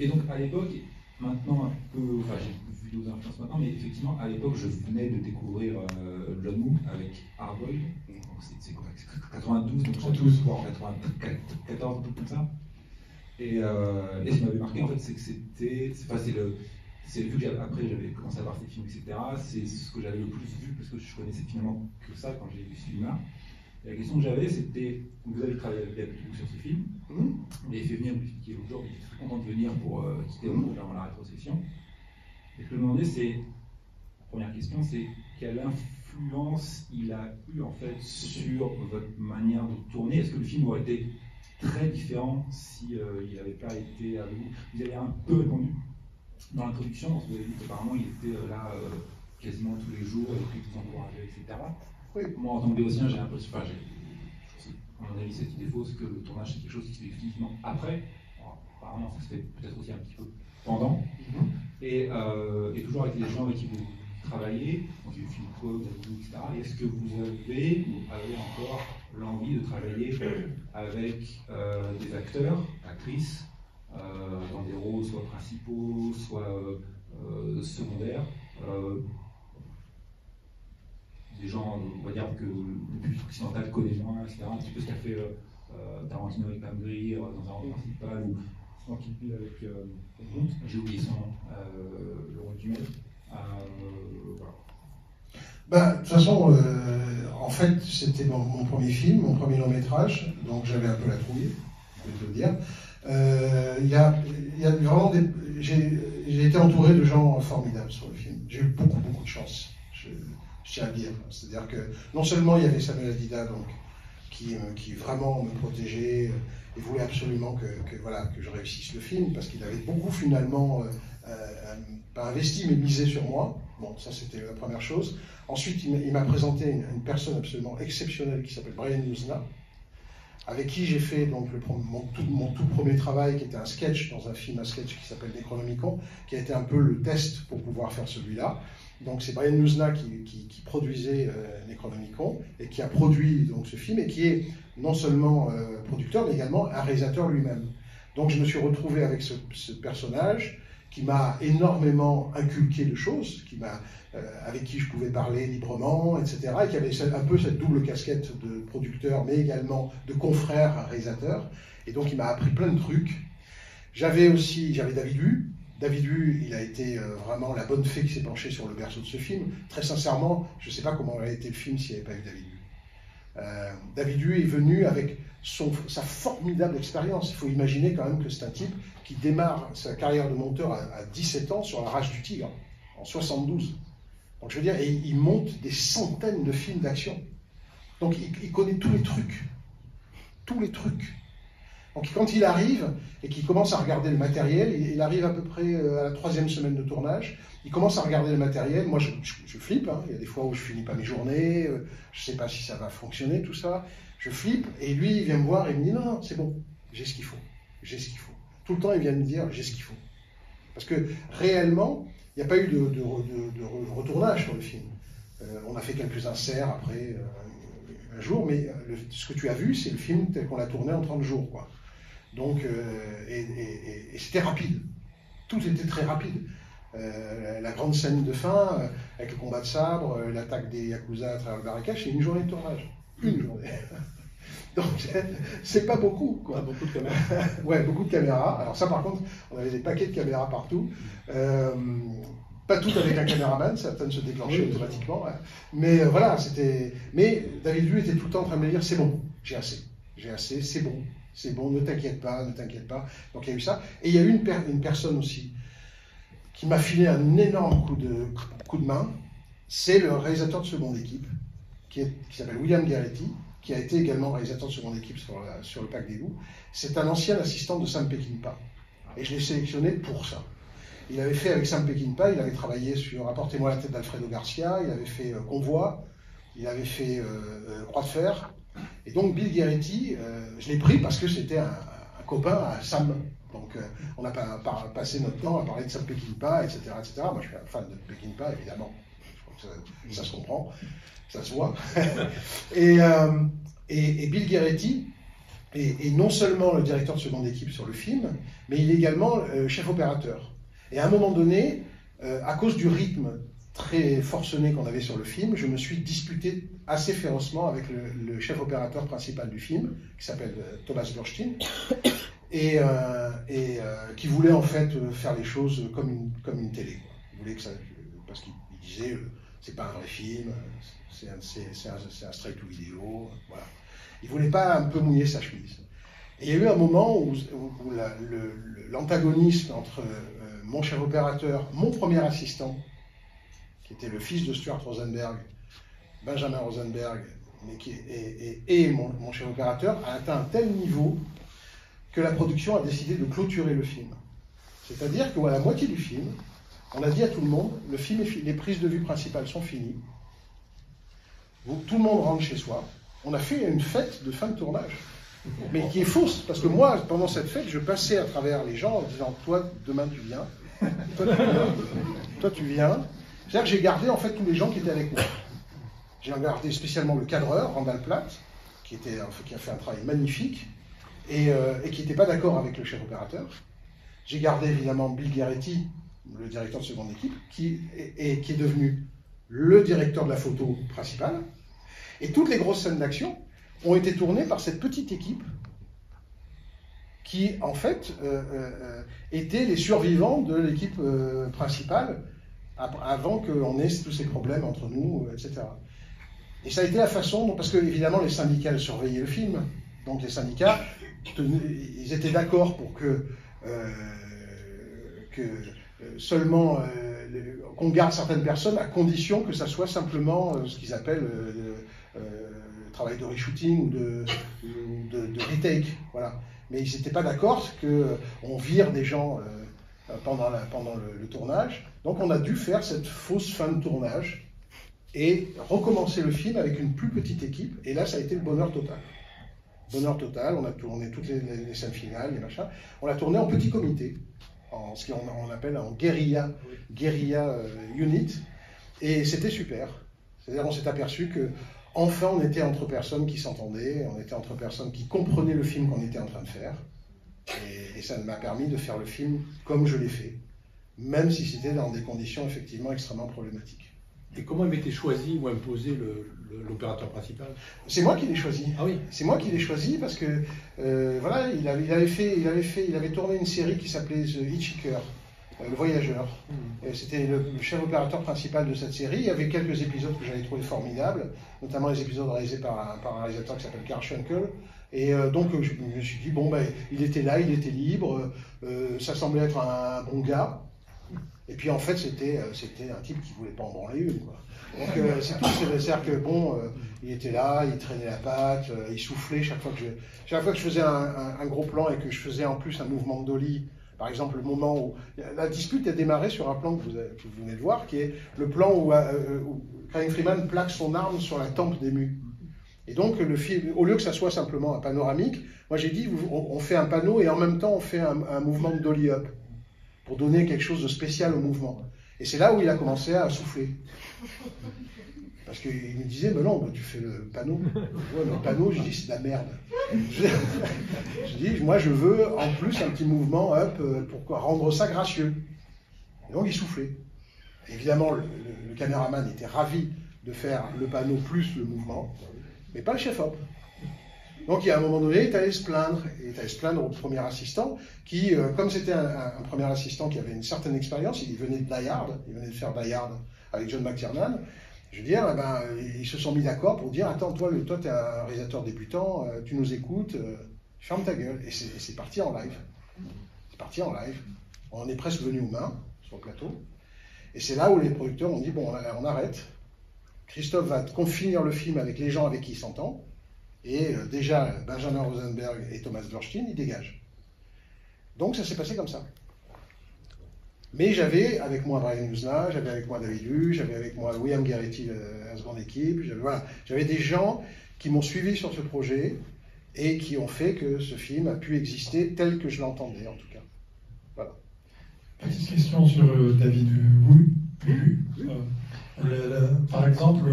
Et donc, à l'époque, maintenant un peu, enfin j'ai vu d'autres influences maintenant, mais effectivement, à l'époque, je venais de découvrir John Woo avec Hardboiled. Donc c'est quoi, 92, donc 92, 94, un peu comme ça. Et ce qui m'avait marqué, en fait, c'est que vu que après j'avais commencé à voir ces films, etc., c'est ce que j'avais le plus vu, parce que je connaissais finalement que ça quand j'ai vu ce film-là. Et la question que j'avais, c'était, vous avez travaillé avec David sur ce film, vous l'avez fait venir, vous l'expliquer l'autre jour, mais j'étais très content de venir pour quitter avant la rétrocession. Et ce que je me demandais, c'est, la première question, c'est quelle influence il a eu en fait sur votre manière de tourner. Est-ce que le film aurait été très différent si il n'avait pas été avec vous? Vous avez un peu répondu dans l'introduction, parce que vous avez dit qu'apparemment il était là quasiment tous les jours, et puis vous encourageait, etc. Oui. Moi, en tant que béotien, j'ai l'impression, à mon avis, cette idée fausse que le tournage c'est quelque chose qui se fait exclusivement après. Alors, apparemment, ça se fait peut-être aussi un petit peu pendant. Et toujours avec les gens avec qui vous travaillez, donc il y a eu Philippe Coe, David, etc. Est-ce que vous avez encore l'envie de travailler avec des acteurs, actrices, dans des rôles soit principaux, soit secondaires, des gens, on va dire que le public occidental connaît moins, etc. Un petit peu ce qu'a fait Tarantino avec Pam Grier dans un rôle principal, ou Franck Kill avec, j'ai oublié son nom, le rôle du maître. Voilà. Ben, de toute façon, en fait, c'était mon premier film, mon premier long métrage, donc j'avais un peu la trouille, je vais te le dire. Il y a vraiment j'ai été entouré de gens formidables sur le film. J'ai eu beaucoup de chance, je tiens à le dire. C'est-à-dire que non seulement il y avait Samuel Adida, donc, qui vraiment me protégeait et voulait absolument que je réussisse le film, parce qu'il avait beaucoup finalement, pas investi, mais misé sur moi. Bon, ça c'était la première chose. Ensuite, il m'a présenté une personne absolument exceptionnelle qui s'appelle Brian Yuzna, avec qui j'ai fait donc, mon tout premier travail, qui était un sketch dans un film à sketch qui s'appelle Necronomicon, qui a été un peu le test pour pouvoir faire celui-là. Donc c'est Brian Yuzna qui produisait Necronomicon et qui a produit donc, ce film, et qui est non seulement producteur, mais également un réalisateur lui-même. Donc je me suis retrouvé avec ce personnage qui m'a énormément inculqué de choses, avec qui je pouvais parler librement, etc., et qui avait un peu cette double casquette de producteur, mais également de confrère réalisateur. Et donc il m'a appris plein de trucs. J'avais David Hu. David Hu, il a été vraiment la bonne fée qui s'est penchée sur le berceau de ce film. Très sincèrement, je ne sais pas comment aurait été le film s'il n'y avait pas eu David Hu. David Hu est venu avec sa formidable expérience. Il faut imaginer quand même que c'est un type qui démarre sa carrière de monteur à 17 ans sur La Rage du Tigre, en 72. Donc je veux dire, il monte des centaines de films d'action. Donc il connaît tous les trucs. Tous les trucs. Donc quand il arrive et qu'il commence à regarder le matériel, il arrive à peu près à la 3e semaine de tournage, il commence à regarder le matériel. Moi je flippe, hein. Il y a des fois où je finis pas mes journées, je sais pas si ça va fonctionner tout ça, je flippe, et lui il vient me voir et il me dit non, c'est bon, j'ai ce qu'il faut, j'ai ce qu'il faut. Tout le temps il vient me dire j'ai ce qu'il faut. Parce que réellement, il n'y a pas eu de retournage sur le film. On a fait quelques inserts après un jour, mais ce que tu as vu, c'est le film tel qu'on l'a tourné en 30 jours, quoi. Donc, et c'était rapide. Tout était très rapide. La grande scène de fin, avec le combat de sabre, l'attaque des Yakuza à travers le barricade, c'est une journée de tournage. Une journée. Donc, c'est pas beaucoup, quoi. Beaucoup de caméras. Ouais, beaucoup de caméras. Alors ça, par contre, on avait des paquets de caméras partout. Pas toutes avec un caméraman, certaines se déclenchaient automatiquement. Ouais. Mais voilà, c'était. Mais David Hu était tout le temps en train de me dire c'est bon, j'ai assez, c'est bon, ne t'inquiète pas, ne t'inquiète pas. Donc il y a eu ça. Et il y a eu une personne aussi qui m'a filé un énorme coup de main. C'est le réalisateur de seconde équipe, qui s'appelle William Garretti, qui a été également réalisateur de seconde équipe sur le Parc des Loups. C'est un ancien assistant de Sam Peckinpah. Et je l'ai sélectionné pour ça. Il avait fait avec Sam Peckinpah, il avait travaillé sur Apportez-moi la tête d'Alfredo Garcia, il avait fait Convoi, il avait fait Croix de fer. Et donc Bill Garretti, je l'ai pris parce que c'était un copain à Sam. Donc on a passé notre temps à parler de Sam Peckinpah, etc., etc. Moi je suis un fan de Peckinpah, évidemment. Je crois que ça se comprend, ça se voit. et Bill Garretti est non seulement le directeur de seconde équipe sur le film, mais il est également chef opérateur. Et à un moment donné, à cause du rythme très forcené qu'on avait sur le film, je me suis disputé assez férocement avec le chef opérateur principal du film, qui s'appelle Thomas Burstein, et qui voulait en fait faire les choses comme une télé, quoi. Il voulait que ça, parce qu'il disait c'est pas un vrai film, c'est un straight to vidéo, voilà. Il voulait pas un peu mouiller sa chemise. Et il y a eu un moment où l'antagonisme entre mon chef opérateur, mon premier assistant, qui était le fils de Stuart Rosenberg, Benjamin Rosenberg, et mon chef opérateur, a atteint un tel niveau que la production a décidé de clôturer le film. C'est-à-dire qu'à la moitié du film, on a dit à tout le monde, le film est fini, les prises de vue principales sont finies, tout le monde rentre chez soi. On a fait une fête de fin de tournage, mais qui est fausse, parce que moi, pendant cette fête, je passais à travers les gens en disant, toi, demain tu viens, toi tu viens. C'est-à-dire que j'ai gardé en fait tous les gens qui étaient avec moi. J'ai gardé spécialement le cadreur, Randall Platt, qui a fait un travail magnifique, et qui n'était pas d'accord avec le chef opérateur. J'ai gardé évidemment Bill Garretti, le directeur de seconde équipe, qui est devenu le directeur de la photo principale. Et toutes les grosses scènes d'action ont été tournées par cette petite équipe qui, en fait, étaient les survivants de l'équipe principale avant qu'on ait tous ces problèmes entre nous, etc. Et ça a été la façon, parce que, évidemment, les syndicats surveillaient le film. Donc les syndicats, ils étaient d'accord pour que seulement qu'on garde certaines personnes à condition que ça soit simplement ce qu'ils appellent travail de reshooting ou de retake, voilà. Mais ils n'étaient pas d'accord qu'on vire des gens pendant le tournage. Donc on a dû faire cette fausse fin de tournage et recommencer le film avec une plus petite équipe. Et là, ça a été le bonheur total. Bonheur total, on a tourné toutes les scènes finales, les machins. On l'a tourné en petit comité, en ce qu'on appelle en guérilla unit. Et c'était super. C'est-à-dire on s'est aperçu que enfin, on était entre personnes qui s'entendaient, on était entre personnes qui comprenaient le film qu'on était en train de faire. Et ça m'a permis de faire le film comme je l'ai fait, même si c'était dans des conditions effectivement extrêmement problématiques. Et comment avait été choisi ou imposé l'opérateur principal? C'est moi qui l'ai choisi. Ah oui. C'est moi qui l'ai choisi parce que voilà, il avait tourné une série qui s'appelait The Hitchhiker. Le Voyageur. C'était le chef opérateur principal de cette série. Il y avait quelques épisodes que j'avais trouvé formidables, notamment les épisodes réalisés par un réalisateur qui s'appelle Karl Schenkel. Et donc je me suis dit, bon, ben, il était là, il était libre, ça semblait être un bon gars. Et puis en fait, c'était un type qui voulait pas en branler une, quoi. Donc c'est tout, c'est-à-dire que bon, il était là, il traînait la patte, il soufflait chaque fois que je faisais un gros plan et que je faisais en plus un mouvement de dolly. Par exemple, le moment où la dispute a démarré sur un plan que vous venez de voir, qui est le plan où Craig Freeman plaque son arme sur la tempe d'Emu. Et donc, le film, au lieu que ça soit simplement un panoramique, moi j'ai dit, on fait un panneau et en même temps on fait un mouvement de dolly up, pour donner quelque chose de spécial au mouvement. Et c'est là où il a commencé à souffler. Parce qu'il me disait, mais non, tu fais le panneau. Ouais, mais le panneau, je dis, c'est de la merde. Je dis, moi, je veux en plus un petit mouvement up pour rendre ça gracieux. Et donc, il soufflait. Évidemment, le caméraman était ravi de faire le panneau plus le mouvement, mais pas le chef-op. Donc, il y a un moment donné, il est allé se plaindre. Il est allé se plaindre au premier assistant, qui, comme c'était un premier assistant qui avait une certaine expérience, il venait de Die Hard, il venait de faire Die Hard avec John McTiernan. Je veux dire, ils se sont mis d'accord pour dire, attends, toi, tu es un réalisateur débutant, tu nous écoutes, ferme ta gueule. Et c'est parti en live. C'est parti en live. On est presque venu aux mains sur le plateau. Et c'est là où les producteurs ont dit, bon, on arrête. Christophe va finir le film avec les gens avec qui il s'entend. Et déjà, Benjamin Rosenberg et Thomas Bjornstein, ils dégagent. Donc ça s'est passé comme ça. Mais j'avais avec moi Brian Usna, j'avais avec moi David Hu, j'avais avec moi William Garretti, la seconde équipe. J'avais des gens qui m'ont suivi sur ce projet et qui ont fait que ce film a pu exister tel que je l'entendais, en tout cas. Voilà. Petite question sur David Hu. Par exemple,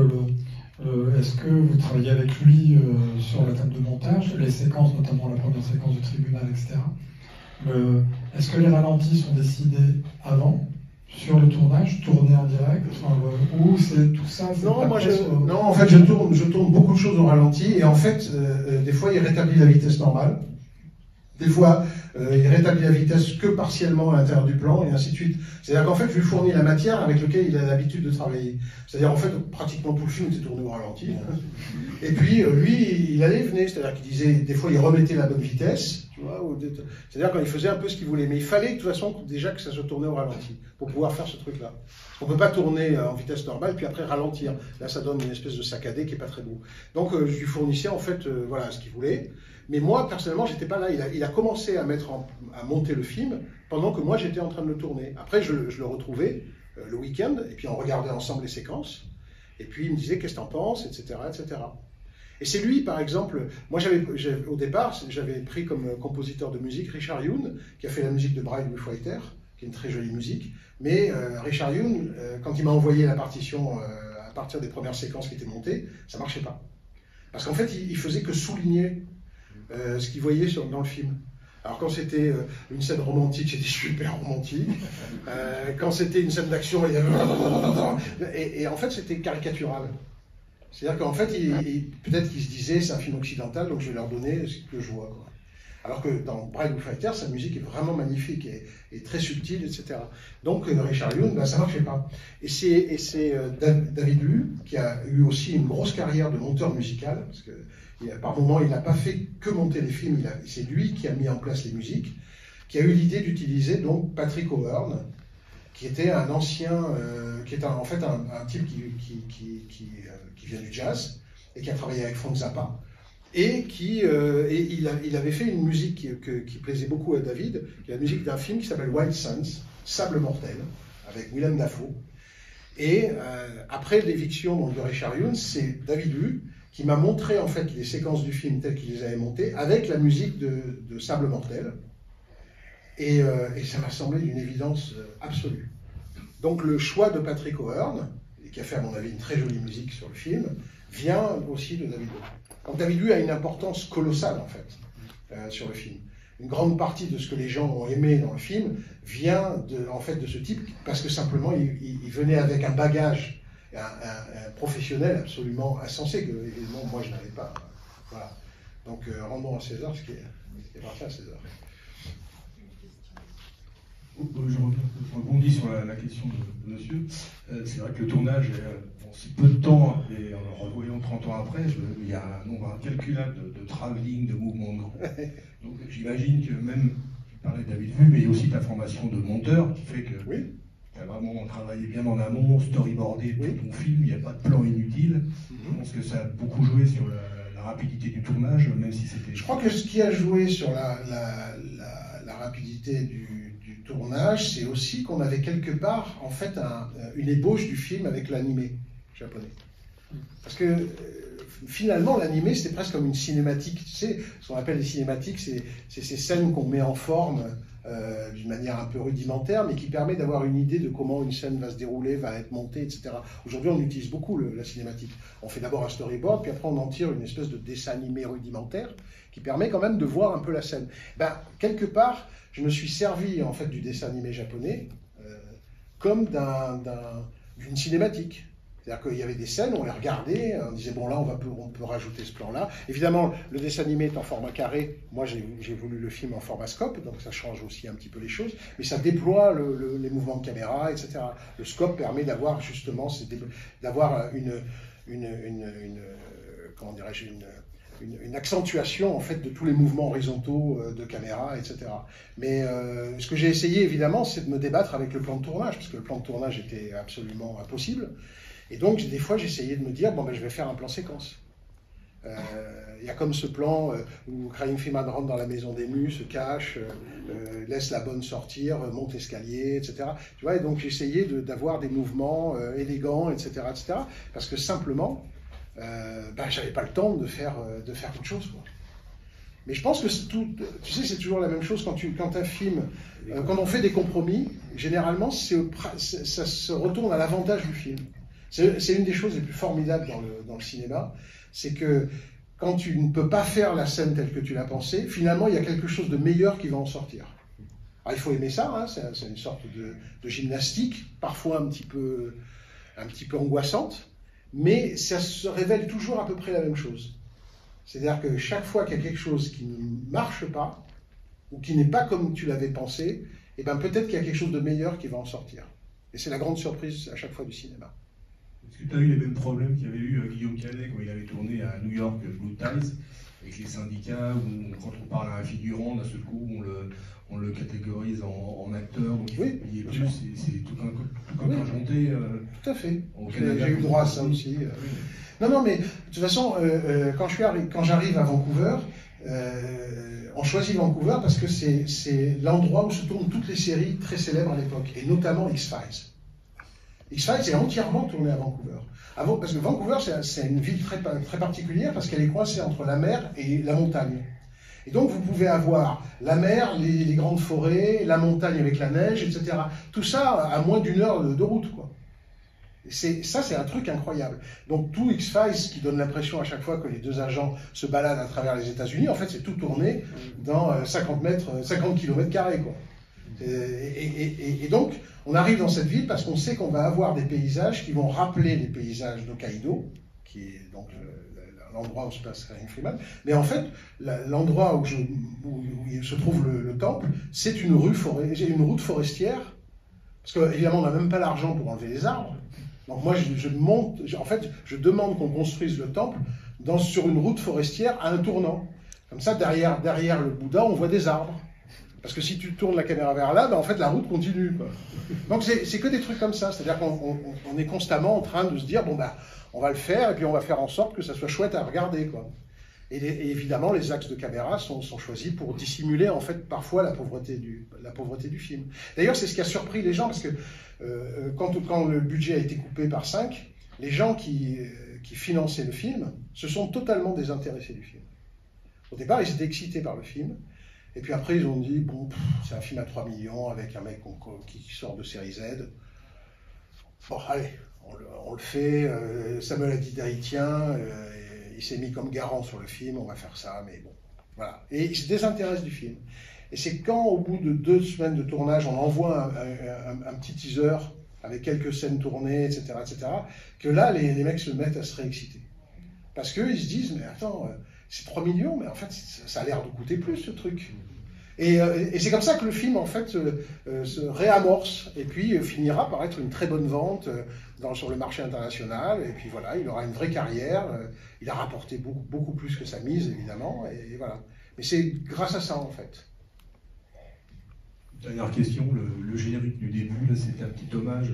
est-ce que vous travaillez avec lui sur la table de montage, les séquences, notamment la première séquence du tribunal, etc. Est-ce que les ralentis sont décidés avant, sur le tournage, tournés en direct, ou c'est tout ça? Non, en fait, je tourne beaucoup de choses au ralenti, et en fait, des fois, il rétablit la vitesse normale. Des fois, il rétablit la vitesse que partiellement à l'intérieur du plan, et ainsi de suite. C'est-à-dire qu'en fait, je lui fournis la matière avec laquelle il a l'habitude de travailler. C'est-à-dire, en fait, pratiquement tout le film était tourné au ralenti. Et puis, lui, il allait et venait. C'est-à-dire qu'il disait, des fois, il remettait la bonne vitesse. Tu vois, c'est-à-dire quand il faisait un peu ce qu'il voulait. Mais il fallait, de toute façon, déjà que ça se tournait au ralenti, pour pouvoir faire ce truc-là. On ne peut pas tourner en vitesse normale, puis après ralentir. Là, ça donne une espèce de saccadé qui n'est pas très beau. Donc, je lui fournissais, en fait, voilà, ce qu'il voulait. Mais moi, personnellement, j'étais pas là. Il a commencé à monter le film pendant que moi, j'étais en train de le tourner. Après, je le retrouvais le week-end, et puis on regardait ensemble les séquences. Et puis, il me disait, qu'est-ce que t'en penses, etc., etc. Et c'est lui, par exemple, moi, au départ, j'avais pris comme compositeur de musique Richard Youn, qui a fait la musique de Bride with Fighter, qui est une très jolie musique. Mais Richard Youn, quand il m'a envoyé la partition à partir des premières séquences qui étaient montées, ça marchait pas. Parce qu'en fait, il faisait que souligner ce qu'il voyait dans le film. Alors quand c'était une scène romantique, c'était super romantique. Quand c'était une scène d'action, il y avait... Et en fait, c'était caricatural. C'est-à-dire qu'en fait, peut-être qu'ils se disaient, c'est un film occidental, donc je vais leur donner ce que je vois, quoi. Alors que dans Bride of Fighter, sa musique est vraiment magnifique et très subtile, etc. Donc Richard Young, ben, ça ne marchait pas. Et c'est David Liu, qui a eu aussi une grosse carrière de monteur musical, parce que par moments, il n'a pas fait que monter les films, c'est lui qui a mis en place les musiques, qui a eu l'idée d'utiliser donc Patrick O'Hearn, qui était un ancien, qui est en fait un type qui vient du jazz, et qui a travaillé avec Frank Zappa. Et il avait fait une musique qui plaisait beaucoup à David, qui est la musique d'un film qui s'appelle Wild Sons, Sable mortel, avec Willem Dafoe. Et après l'éviction de Richard Young, c'est David Liu qui m'a montré en fait les séquences du film telles qu'il les avait montées avec la musique de Sable mortel. Et ça m'a semblé d'une évidence absolue. Donc le choix de Patrick O'Hearn, qui a fait à mon avis une très jolie musique sur le film, vient aussi de David Liu. Donc David Liu a une importance colossale en fait sur le film. Une grande partie de ce que les gens ont aimé dans le film vient en fait de ce type parce que simplement il venait avec un bagage, un professionnel absolument insensé que évidemment moi je n'avais pas. Voilà. Donc rendons à César ce qui appartient à César. Je rebondis sur la question de monsieur. C'est vrai que le tournage, en si peu de temps, et en le revoyant 30 ans après, il y a un nombre incalculable de travelling, de mouvements de groupe. Donc j'imagine que même, tu parlais de David Liu, mais il y a aussi ta formation de monteur qui fait que tu as vraiment travaillé bien en amont, storyboardé tout ton film, il n'y a pas de plan inutile. Je pense que ça a beaucoup joué sur la rapidité du tournage, même si c'était... Je crois que ce qui a joué sur la rapidité du tournage, c'est aussi qu'on avait quelque part, en fait, une ébauche du film avec l'animé japonais. Parce que finalement, l'animé, c'était presque comme une cinématique. Tu sais, ce qu'on appelle les cinématiques, c'est ces scènes qu'on met en forme d'une manière un peu rudimentaire, mais qui permet d'avoir une idée de comment une scène va se dérouler, va être montée, etc. Aujourd'hui, on utilise beaucoup la cinématique. On fait d'abord un storyboard, puis après on en tire une espèce de dessin animé rudimentaire qui permet quand même de voir un peu la scène. Ben, quelque part, je me suis servi en fait du dessin animé japonais comme d'une cinématique. C'est-à-dire qu'il y avait des scènes, on les regardait, on disait bon là on peut rajouter ce plan-là. Évidemment, le dessin animé est en format carré. Moi j'ai voulu le film en format scope, donc ça change aussi un petit peu les choses. Mais ça déploie les mouvements de caméra, etc. Le scope permet d'avoir justement comment dirais-je, une accentuation en fait de tous les mouvements horizontaux de caméra, etc. Mais ce que j'ai essayé évidemment, c'est de me débattre avec le plan de tournage, parce que le plan de tournage était absolument impossible. Et donc des fois j'essayais de me dire bon ben je vais faire un plan séquence. Il y a comme ce plan où Crying Freeman rentre dans la maison d'ému, se cache, laisse la bonne sortir, monte l'escalier, etc. Tu vois, et donc j'essayais d'avoir des mouvements élégants, etc., etc. Parce que simplement j'avais pas le temps de faire autre chose, quoi. Mais je pense que tu sais, c'est toujours la même chose quand un film, quand on fait des compromis, généralement ça se retourne à l'avantage du film. C'est une des choses les plus formidables dans le cinéma, c'est que quand tu ne peux pas faire la scène telle que tu l'as pensée, finalement il y a quelque chose de meilleur qui va en sortir. Alors il faut aimer ça, hein, c'est une sorte de gymnastique, parfois un petit peu angoissante, mais ça se révèle toujours à peu près la même chose. C'est-à-dire que chaque fois qu'il y a quelque chose qui ne marche pas, ou qui n'est pas comme tu l'avais pensé, eh ben peut-être qu'il y a quelque chose de meilleur qui va en sortir. Et c'est la grande surprise à chaque fois du cinéma. Est-ce que tu as eu les mêmes problèmes qu'il y avait eu Guillaume Canet quand il avait tourné à New York, Blue Ties, avec les syndicats, où quand on parle à un figurant, d'un seul coup, on le catégorise en acteur, donc il est plus, c'est tout contingenté. Tout à fait. J'ai eu droit à ça aussi. Non, mais de toute façon, quand j'arrive à Vancouver, on choisit Vancouver parce que c'est l'endroit où se tournent toutes les séries très célèbres à l'époque, et notamment X-Files. X-Files est entièrement tourné à Vancouver. Parce que Vancouver, c'est une ville très, très particulière parce qu'elle est coincée entre la mer et la montagne. Et donc vous pouvez avoir la mer, les grandes forêts, la montagne avec la neige, etc. Tout ça à moins d'1 heure de route, quoi. Ça, c'est un truc incroyable. Donc tout X-Files, qui donne l'impression à chaque fois que les deux agents se baladent à travers les États-Unis, en fait, c'est tout tourné dans 50 km², quoi. Et donc, on arrive dans cette ville parce qu'on sait qu'on va avoir des paysages qui vont rappeler les paysages d'Hokkaido, qui est donc l'endroit où se passe Crying Freeman. Mais en fait, l'endroit où il se trouve le temple, c'est une route forestière, parce qu'évidemment, on n'a même pas l'argent pour enlever les arbres. Donc moi, je demande qu'on construise le temple sur une route forestière à un tournant. Comme ça, derrière le Bouddha, on voit des arbres. Parce que si tu tournes la caméra vers là, ben en fait, la route continue, quoi. Donc c'est que des trucs comme ça. C'est-à-dire qu'on est constamment en train de se dire, bon, ben, on va le faire, et puis on va faire en sorte que ça soit chouette à regarder, quoi. Et évidemment, les axes de caméra sont choisis pour dissimuler, en fait, parfois la pauvreté du film. D'ailleurs, c'est ce qui a surpris les gens, parce que quand le budget a été coupé par 5, les gens qui finançaient le film se sont totalement désintéressés du film. Au départ, ils étaient excités par le film, et puis après, ils ont dit, bon, c'est un film à 3 millions, avec un mec qui sort de série Z. Bon, allez, on le fait, Samuel Hadida y tient, il s'est mis comme garant sur le film, on va faire ça, mais bon, voilà. Et il se désintéresse du film. Et c'est quand, au bout de 2 semaines de tournage, on envoie un petit teaser avec quelques scènes tournées, etc., que là, les mecs se mettent à se réexciter. Parce qu'ils se disent, mais attends, c'est 3 millions, mais en fait, ça a l'air de coûter plus, ce truc. Et c'est comme ça que le film, en fait, se réamorce, et puis finira par être une très bonne vente sur le marché international, et puis voilà, il aura une vraie carrière, il a rapporté beaucoup plus que sa mise, évidemment, et voilà. Mais c'est grâce à ça, en fait. Dernière question, le générique du début, là, c'était un petit hommage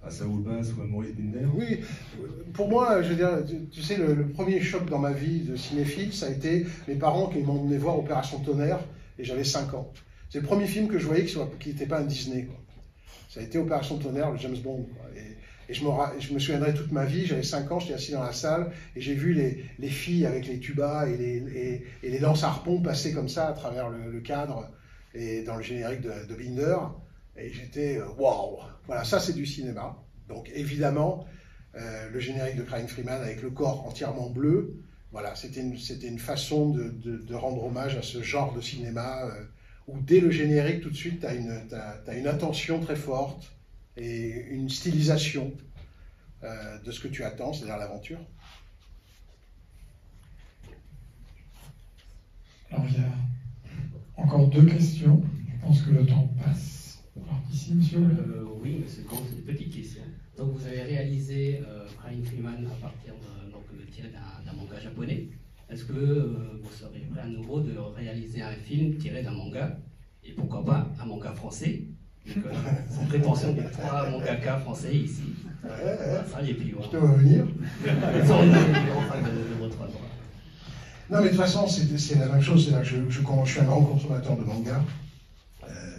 à Saul Bass ou à Maurice Binder? Oui, pour moi, je veux dire, tu sais, le premier choc dans ma vie de cinéphile, ça a été mes parents qui m'ont emmené voir Opération Tonnerre, et j'avais 5 ans. C'est le premier film que je voyais qui n'était pas un Disney, quoi. Ça a été Opération Tonnerre, le James Bond, quoi. Et je me souviendrai toute ma vie, j'avais 5 ans, j'étais assis dans la salle, et j'ai vu les filles avec les tubas et les lances harpons passer comme ça à travers le cadre, et dans le générique de Binder, et j'étais waouh! Voilà, ça c'est du cinéma. Donc évidemment, le générique de Crying Freeman avec le corps entièrement bleu, voilà, c'était une façon de rendre hommage à ce genre de cinéma où dès le générique, tout de suite, tu as une intention très forte et une stylisation de ce que tu attends, c'est-à-dire l'aventure. Alors il y a encore 2 questions. Je pense que le temps passe. Alors ici, monsieur. Oui, monsieur Comte, une petite question. Donc vous avez réalisé Crying Freeman à partir tiré d'un manga japonais. Est-ce que vous serez prêt à nouveau de réaliser un film tiré d'un manga, et pourquoi pas un manga français, sans prétention des 3 mangaka français ici. Et puis, je te vois venir. de votre droit. Non, mais de toute façon, c'est la même chose. C'est là que je suis un grand consommateur de manga.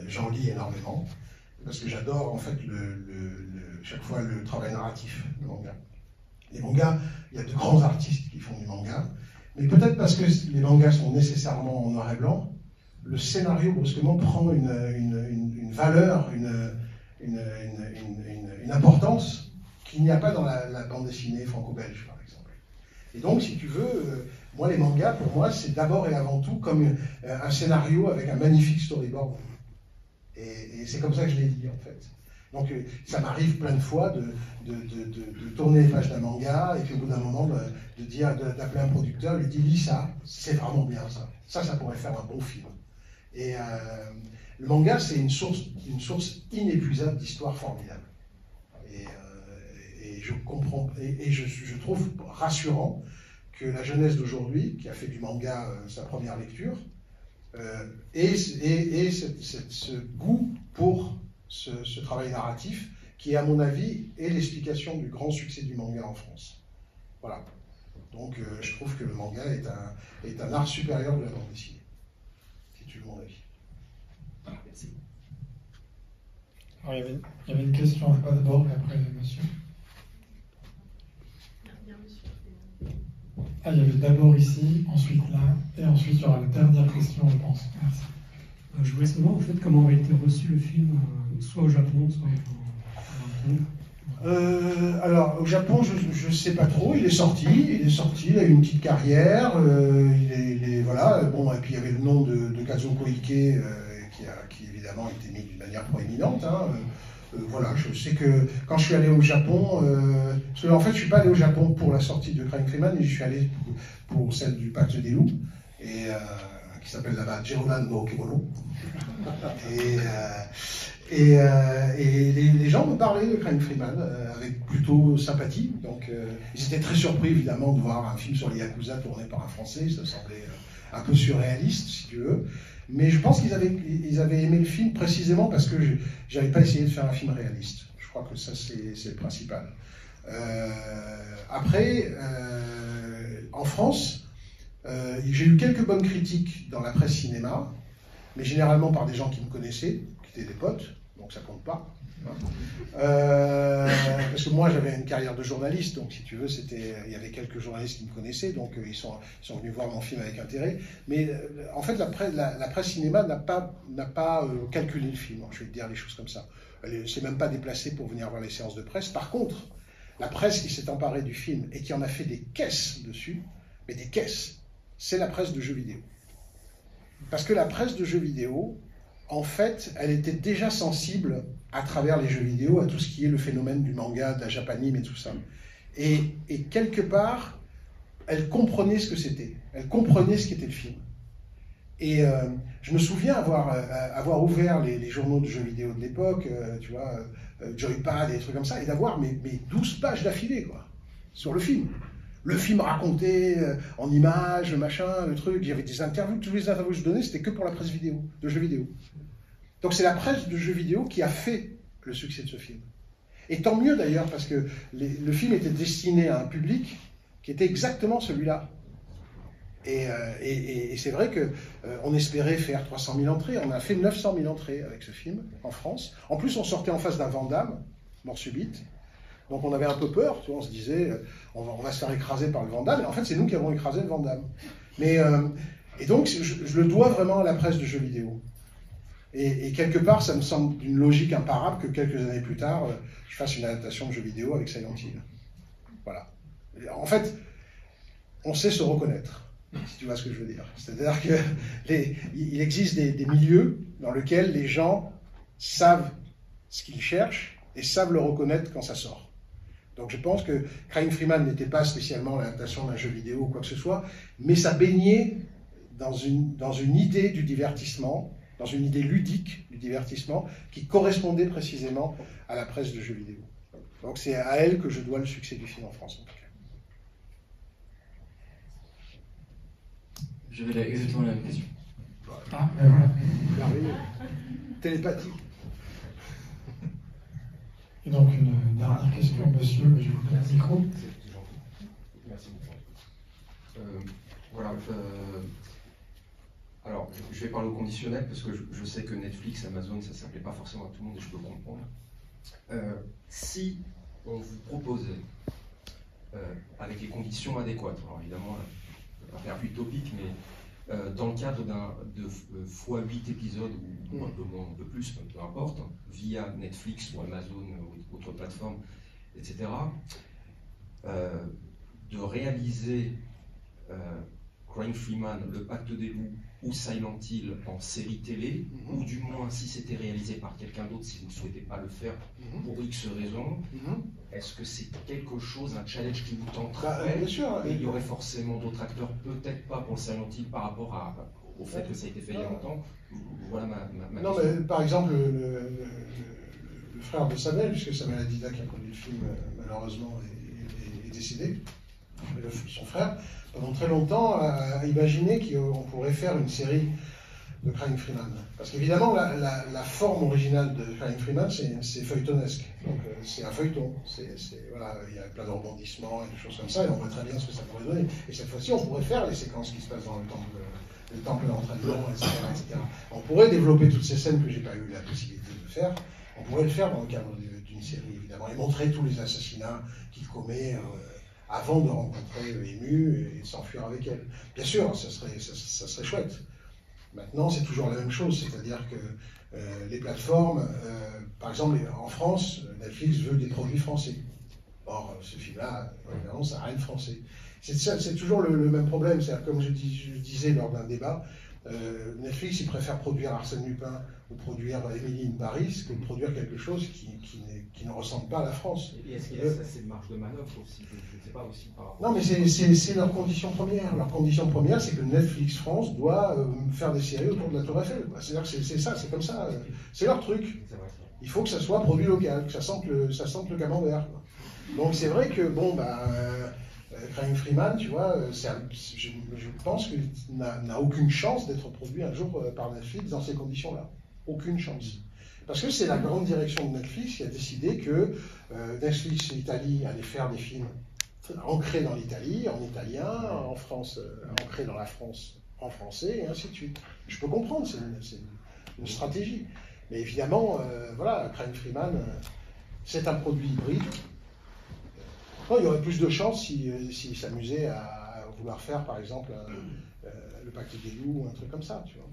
J'en lis énormément, parce que j'adore, en fait, chaque fois le travail narratif de manga. Les mangas, il y a de grands artistes qui font du manga, mais peut-être parce que les mangas sont nécessairement en noir et blanc, le scénario brusquement prend une valeur, une importance qu'il n'y a pas dans la bande dessinée franco-belge, par exemple. Et donc, si tu veux, moi, les mangas, pour moi, c'est d'abord et avant tout comme un scénario avec un magnifique storyboard. Et c'est comme ça que je l'ai dit, en fait. Donc, ça m'arrive plein de fois de tourner les pages d'un manga, et puis au bout d'un moment, d'appeler un producteur, lui dire, lis ça, c'est vraiment bien ça. Ça pourrait faire un bon film. Et le manga, c'est une source inépuisable d'histoires formidables. Et je comprends, et je trouve rassurant que la jeunesse d'aujourd'hui, qui a fait du manga sa première lecture, ait ce goût pour ce travail narratif, qui, à mon avis, est l'explication du grand succès du manga en France. Voilà. Donc, je trouve que le manga est un art supérieur de la bande dessinée, si tu veux mon avis. Voilà, merci. Alors, il y avait une question d'abord, et après, monsieur. Ah, il y avait d'abord ici, ensuite là, et ensuite il y aura la dernière question, je pense. Merci. Je voulais savoir en fait comment a été reçu le film, soit au Japon, soit en Hong Kong. Alors, au Japon, je ne sais pas trop. Il est sorti, il a eu une petite carrière. Voilà. Bon, et puis il y avait le nom de Kazuo Koike qui évidemment était mis d'une manière proéminente. Hein. Voilà, je sais que quand je suis allé au Japon, parce que en fait, je suis pas allé au Japon pour la sortie de Crying Freeman, mais je suis allé pour celle du Pacte des loups, et qui s'appelle là-bas Jirodan no Kemono. Et les gens me parlaient de Crying Freeman avec plutôt sympathie. Donc, ils étaient très surpris, évidemment, de voir un film sur les Yakuza tourné par un Français. Ça semblait un peu surréaliste, si tu veux. Mais je pense qu'ils avaient aimé le film précisément parce que je n'avais pas essayé de faire un film réaliste. Je crois que ça, c'est le principal. Après, en France, j'ai eu quelques bonnes critiques dans la presse cinéma, mais généralement par des gens qui me connaissaient, qui étaient des potes, donc ça compte pas. Parce que moi j'avais une carrière de journaliste, donc si tu veux, il y avait quelques journalistes qui me connaissaient, donc ils sont venus voir mon film avec intérêt. Mais en fait, la presse cinéma n'a pas calculé le film, je vais te dire les choses comme ça. Elle ne s'est même pas déplacée pour venir voir les séances de presse. Par contre, la presse qui s'est emparée du film et qui en a fait des caisses dessus, mais des caisses, c'est la presse de jeux vidéo. Parce que la presse de jeux vidéo, en fait, elle était déjà sensible à travers les jeux vidéo à tout ce qui est le phénomène du manga, de la japanime et tout ça. Et quelque part, elle comprenait ce que c'était. Elle comprenait ce qu'était le film. Et je me souviens avoir ouvert les journaux de jeux vidéo de l'époque, tu vois, Joypad et des trucs comme ça, et d'avoir mes 12 pages d'affilée, quoi, sur le film. Le film raconté en images, machin, le truc. Il y avait des interviews, toutes les interviews que je donnais, c'était que pour la presse vidéo, de jeux vidéo. Donc c'est la presse de jeux vidéo qui a fait le succès de ce film. Et tant mieux d'ailleurs, parce que le film était destiné à un public qui était exactement celui-là. Et c'est vrai qu'on espérait faire 300 000 entrées. On a fait 900 000 entrées avec ce film en France. En plus, on sortait en face d'un Van Damme, mort subite. Donc on avait un peu peur, tu vois, on se disait, on va se faire écraser par le Van Damme. Et en fait, c'est nous qui avons écrasé le Van Damme. Et donc, je le dois vraiment à la presse de jeux vidéo. Et quelque part, ça me semble d'une logique imparable que quelques années plus tard, je fasse une adaptation de jeux vidéo avec Silent Hill. Voilà. En fait, on sait se reconnaître, si tu vois ce que je veux dire. C'est-à-dire qu'il existe des milieux dans lesquels les gens savent ce qu'ils cherchent et savent le reconnaître quand ça sort. Donc je pense que Crying Freeman n'était pas spécialement l'adaptation d'un jeu vidéo ou quoi que ce soit, mais ça baignait dans une idée du divertissement, dans une idée ludique du divertissement, qui correspondait précisément à la presse de jeux vidéo. Donc c'est à elle que je dois le succès du film en France, en tout cas. J'avais exactement la même question. Ah, voilà. Merveilleux. Télépathie. Et donc une dernière question, monsieur, je vous donne le micro. Merci beaucoup. Voilà. Alors, je vais parler au conditionnel parce que je sais que Netflix, Amazon, ça ne s'appelait pas forcément à tout le monde et je peux le comprendre. Si on vous proposait, avec les conditions adéquates, alors évidemment, je ne vais pas faire plus utopique, mais dans le cadre de x8 épisodes, ou un peu moins, un peu plus, peu importe, via Netflix ou Amazon ou autre plateforme, etc., de réaliser Crying Freeman, Le Pacte des loups ou Silent Hill en série télé, ou du moins si c'était réalisé par quelqu'un d'autre, si vous ne souhaitez pas le faire pour X raisons, est-ce que c'est quelque chose, un challenge qui vous tenterait? Bien sûr. Et il y aurait forcément d'autres acteurs, peut-être pas pour Silent Hill par rapport au fait que ça a été fait il y a longtemps. Voilà ma non, question. mais par exemple, le frère de Samuel, puisque Samuel Adida qui a produit le film, malheureusement, est décédé, son frère, pendant très longtemps, a imaginé qu'on pourrait faire une série de Crying Freeman. Parce qu'évidemment, la forme originale de Crying Freeman, c'est feuilletonesque. Donc c'est un feuilleton. Voilà, il y a plein de rebondissements et des choses comme ça, et on voit très bien ce que ça pourrait donner. Et cette fois-ci, on pourrait faire les séquences qui se passent dans le temple d'entraînement, etc., etc. On pourrait développer toutes ces scènes que j'ai pas eu la possibilité de faire. On pourrait le faire dans le cadre d'une série, évidemment, et montrer tous les assassinats qu'il commet avant de rencontrer Emu et de s'enfuir avec elle. Bien sûr, ça serait chouette. Maintenant, c'est toujours la même chose, c'est-à-dire que les plateformes, par exemple en France, Netflix veut des produits français. Or, ce film-là, évidemment, ça n'a rien de français. C'est toujours le même problème, c'est-à-dire comme je disais lors d'un débat, Netflix, il préfère produire Arsène Lupin ou produire Emily in Paris que de produire quelque chose qui ne ressemble pas à la France. Et est-ce qu'il y a assez de marge de manœuvre aussi? Je ne sais pas aussi par rapport. Non, mais c'est leur condition première. Leur condition première, c'est que Netflix France doit faire des séries autour de la Tour Eiffel. C'est-à-dire que c'est ça, c'est comme ça. C'est leur truc. Il faut que ça soit produit local, que ça sente le camembert. Donc c'est vrai que, bon, Crying Freeman, tu vois, je pense qu'il n'a aucune chance d'être produit un jour par Netflix dans ces conditions-là. Aucune chance. Parce que c'est la grande direction de Netflix qui a décidé que Netflix Italie allait faire des films ancrés dans l'Italie, en italien, en France, ancrés dans la France, en français, et ainsi de suite. Je peux comprendre, c'est une stratégie. Mais évidemment, voilà, Crying Freeman, c'est un produit hybride. Non, il y aurait plus de chance s'il s'amusait à vouloir faire, par exemple, le Pacte des loups ou un truc comme ça, tu vois.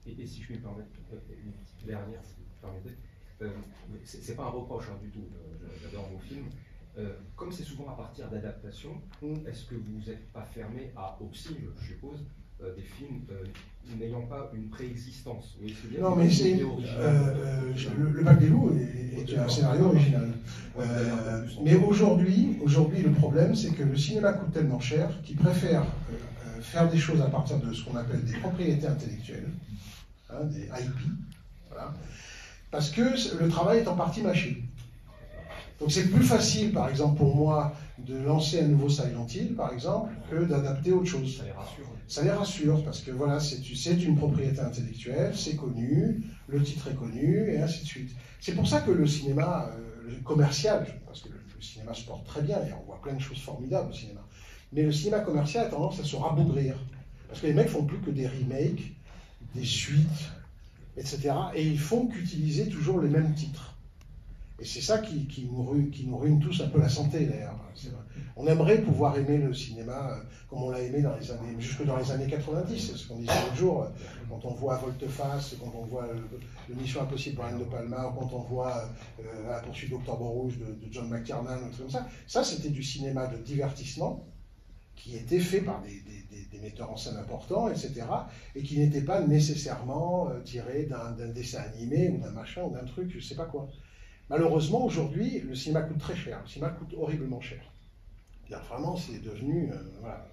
Et si je puis me permettre une petite dernière, si vous permettez, c'est pas un reproche du tout, j'adore vos films. Comme c'est souvent à partir d'adaptations, est-ce que vous n'êtes pas fermé à aussi, je suppose, des films n'ayant pas une préexistence? Non, mais c'est le Pacte des loups est un scénario original. Mais aujourd'hui, le problème, c'est que le cinéma coûte tellement cher qu'ils préfèrent faire des choses à partir de ce qu'on appelle des propriétés intellectuelles, des IP, voilà, parce que le travail est en partie mâché. Donc c'est plus facile, par exemple, pour moi, de lancer un nouveau Silent Hill, par exemple, que d'adapter autre chose. Ça les rassure. Ça les rassure, parce que voilà, c'est une propriété intellectuelle, c'est connu, le titre est connu, et ainsi de suite. C'est pour ça que le cinéma commercial, parce que le cinéma se porte très bien, et on voit plein de choses formidables au cinéma, mais le cinéma commercial a tendance à se rabougrir. Parce que les mecs font plus que des remakes, des suites, etc. Et ils font qu'utiliser toujours les mêmes titres. Et c'est ça qui nous ruine tous un peu la santé, d'ailleurs. On aimerait pouvoir aimer le cinéma comme on l'a aimé jusque dans les années 90. C'est ce qu'on disait l'autre jour, quand on voit Volte-Face, quand on voit le Mission Impossible Brian De Palma, ou quand on voit La poursuite d'Octobre Rouge de John McTiernan, un truc comme ça. Ça, c'était du cinéma de divertissement qui était fait par des metteurs en scène importants, etc., et qui n'était pas nécessairement tiré d'un dessin animé ou d'un machin ou d'un truc, je sais pas quoi. Malheureusement, aujourd'hui, le cinéma coûte très cher. Le cinéma coûte horriblement cher. Vraiment, c'est devenu... voilà.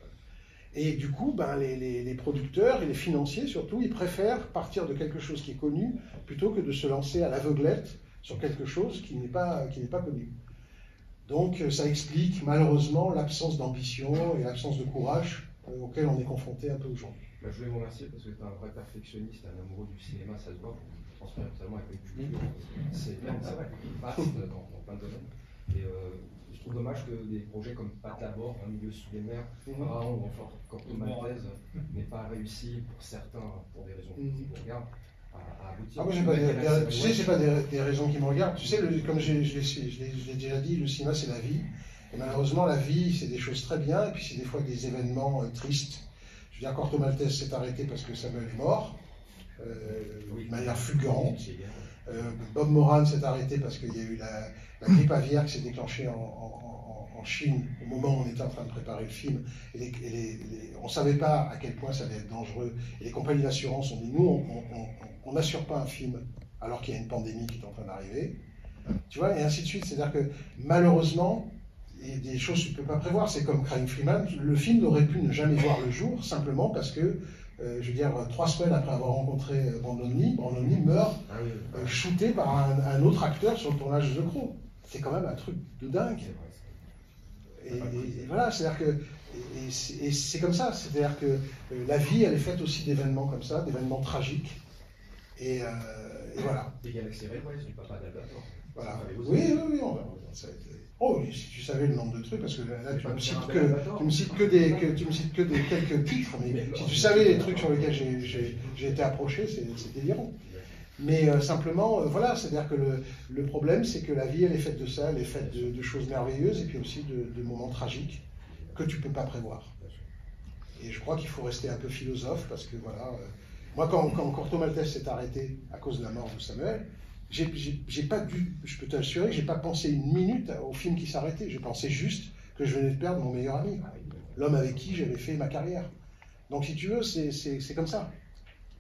Et du coup, les producteurs et les financiers, surtout, ils préfèrent partir de quelque chose qui est connu plutôt que de se lancer à l'aveuglette sur quelque chose qui n'est pas connu. Donc, ça explique malheureusement l'absence d'ambition et l'absence de courage auquel on est confronté un peu aujourd'hui. Je voulais vous remercier parce que tu es un vrai perfectionniste, un amoureux du cinéma, ça se voit, vous transférez totalement avec les cultures. C'est bien, c'est vrai, vaste dans plein de domaines. Et je trouve dommage que des projets comme Pat Labor, Un milieu sous les mers, Pharaon ou enfin Corto Maltese n'aient pas réussi pour certains, pour des raisons qui vous regardent, à aboutir. Ah, moi, tu sais, c'est pas des raisons qui me regardent. Tu sais, comme je l'ai déjà dit, le cinéma c'est la vie. Et malheureusement, la vie, c'est des choses très bien, et puis c'est des fois des événements tristes. Je veux dire, Corto Maltese s'est arrêté parce que Samuel est mort, de manière fulgurante. Bob Moran s'est arrêté parce qu'il y a eu la grippe aviaire qui s'est déclenchée en Chine au moment où on était en train de préparer le film. Et on ne savait pas à quel point ça allait être dangereux. Et les compagnies d'assurance ont dit, nous, on n'assure pas un film alors qu'il y a une pandémie qui est en train d'arriver. Tu vois, et ainsi de suite. C'est-à-dire que malheureusement, il y a des choses que tu ne peux pas prévoir. C'est comme Crying Freeman, le film n'aurait pu ne jamais voir le jour simplement parce que je veux dire, 3 semaines après avoir rencontré Brandon Lee meurt shooté par un autre acteur sur le tournage de The Crow. C'est quand même un truc de dingue. Et voilà, c'est-à-dire que et c'est comme ça, c'est-à-dire que la vie, elle est faite aussi d'événements comme ça, d'événements tragiques. Et voilà. Des Galaxy Railways, du papa d'Albator. Voilà. Oui, ça a été... Oh, si tu savais le nombre de trucs, parce que là, tu me cites que des quelques titres, mais si tu savais les trucs sur lesquels j'ai été approché, c'est délirant. Mais simplement, voilà, c'est-à-dire que le problème, c'est que la vie, elle est faite de ça, elle est faite de choses merveilleuses, et puis aussi de moments tragiques que tu ne peux pas prévoir. Et je crois qu'il faut rester un peu philosophe, parce que voilà, Moi, quand Corto Maltese s'est arrêté à cause de la mort de Samuel, j'ai pas dû, je peux t'assurer que j'ai pas pensé une minute au film qui s'arrêtait. J'ai pensé juste que je venais de perdre mon meilleur ami, l'homme avec qui j'avais fait ma carrière. Donc, si tu veux, c'est comme ça.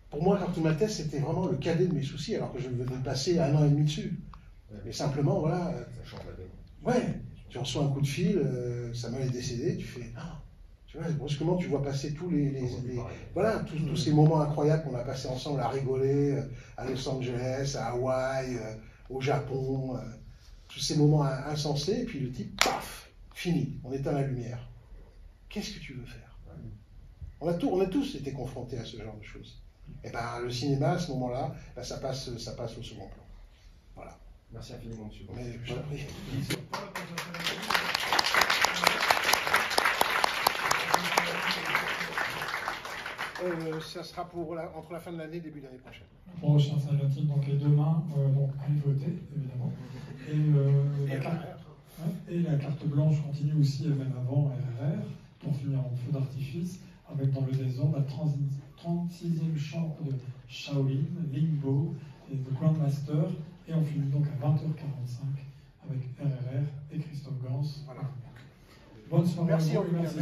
Pour moi, Corto Maltese, c'était vraiment le cadet de mes soucis, alors que je venais de passer 1 an et demi dessus. Mais simplement, voilà. Ça change la donne. Ouais, tu reçois un coup de fil, Samuel est décédé, tu fais. Ah, tu vois, brusquement, tu vois passer tous voilà, tous ces moments incroyables qu'on a passés ensemble à rigoler à Los Angeles, à Hawaï, au Japon, tous ces moments insensés, et puis le type, paf, fini, on éteint la lumière. Qu'est-ce que tu veux faire? On a tous été confrontés à ce genre de choses. Et ben, le cinéma, à ce moment-là, ben, ça passe au second plan. Voilà. Merci infiniment, monsieur. Mais je t'en prie. Ça sera entre la fin de l'année et début de l'année prochaine. Le prochain Saint-Valentin donc est demain, donc allez voter, évidemment. Et la carte blanche continue aussi, et même avant RRR, pour finir en feu d'artifice, avec dans le désordre la 36e chant de Shaolin, Limbo et The Grandmaster, et on finit donc à 20h45 avec RRR et Christophe Gans. Voilà. Bonne soirée. Merci, à vous, merci.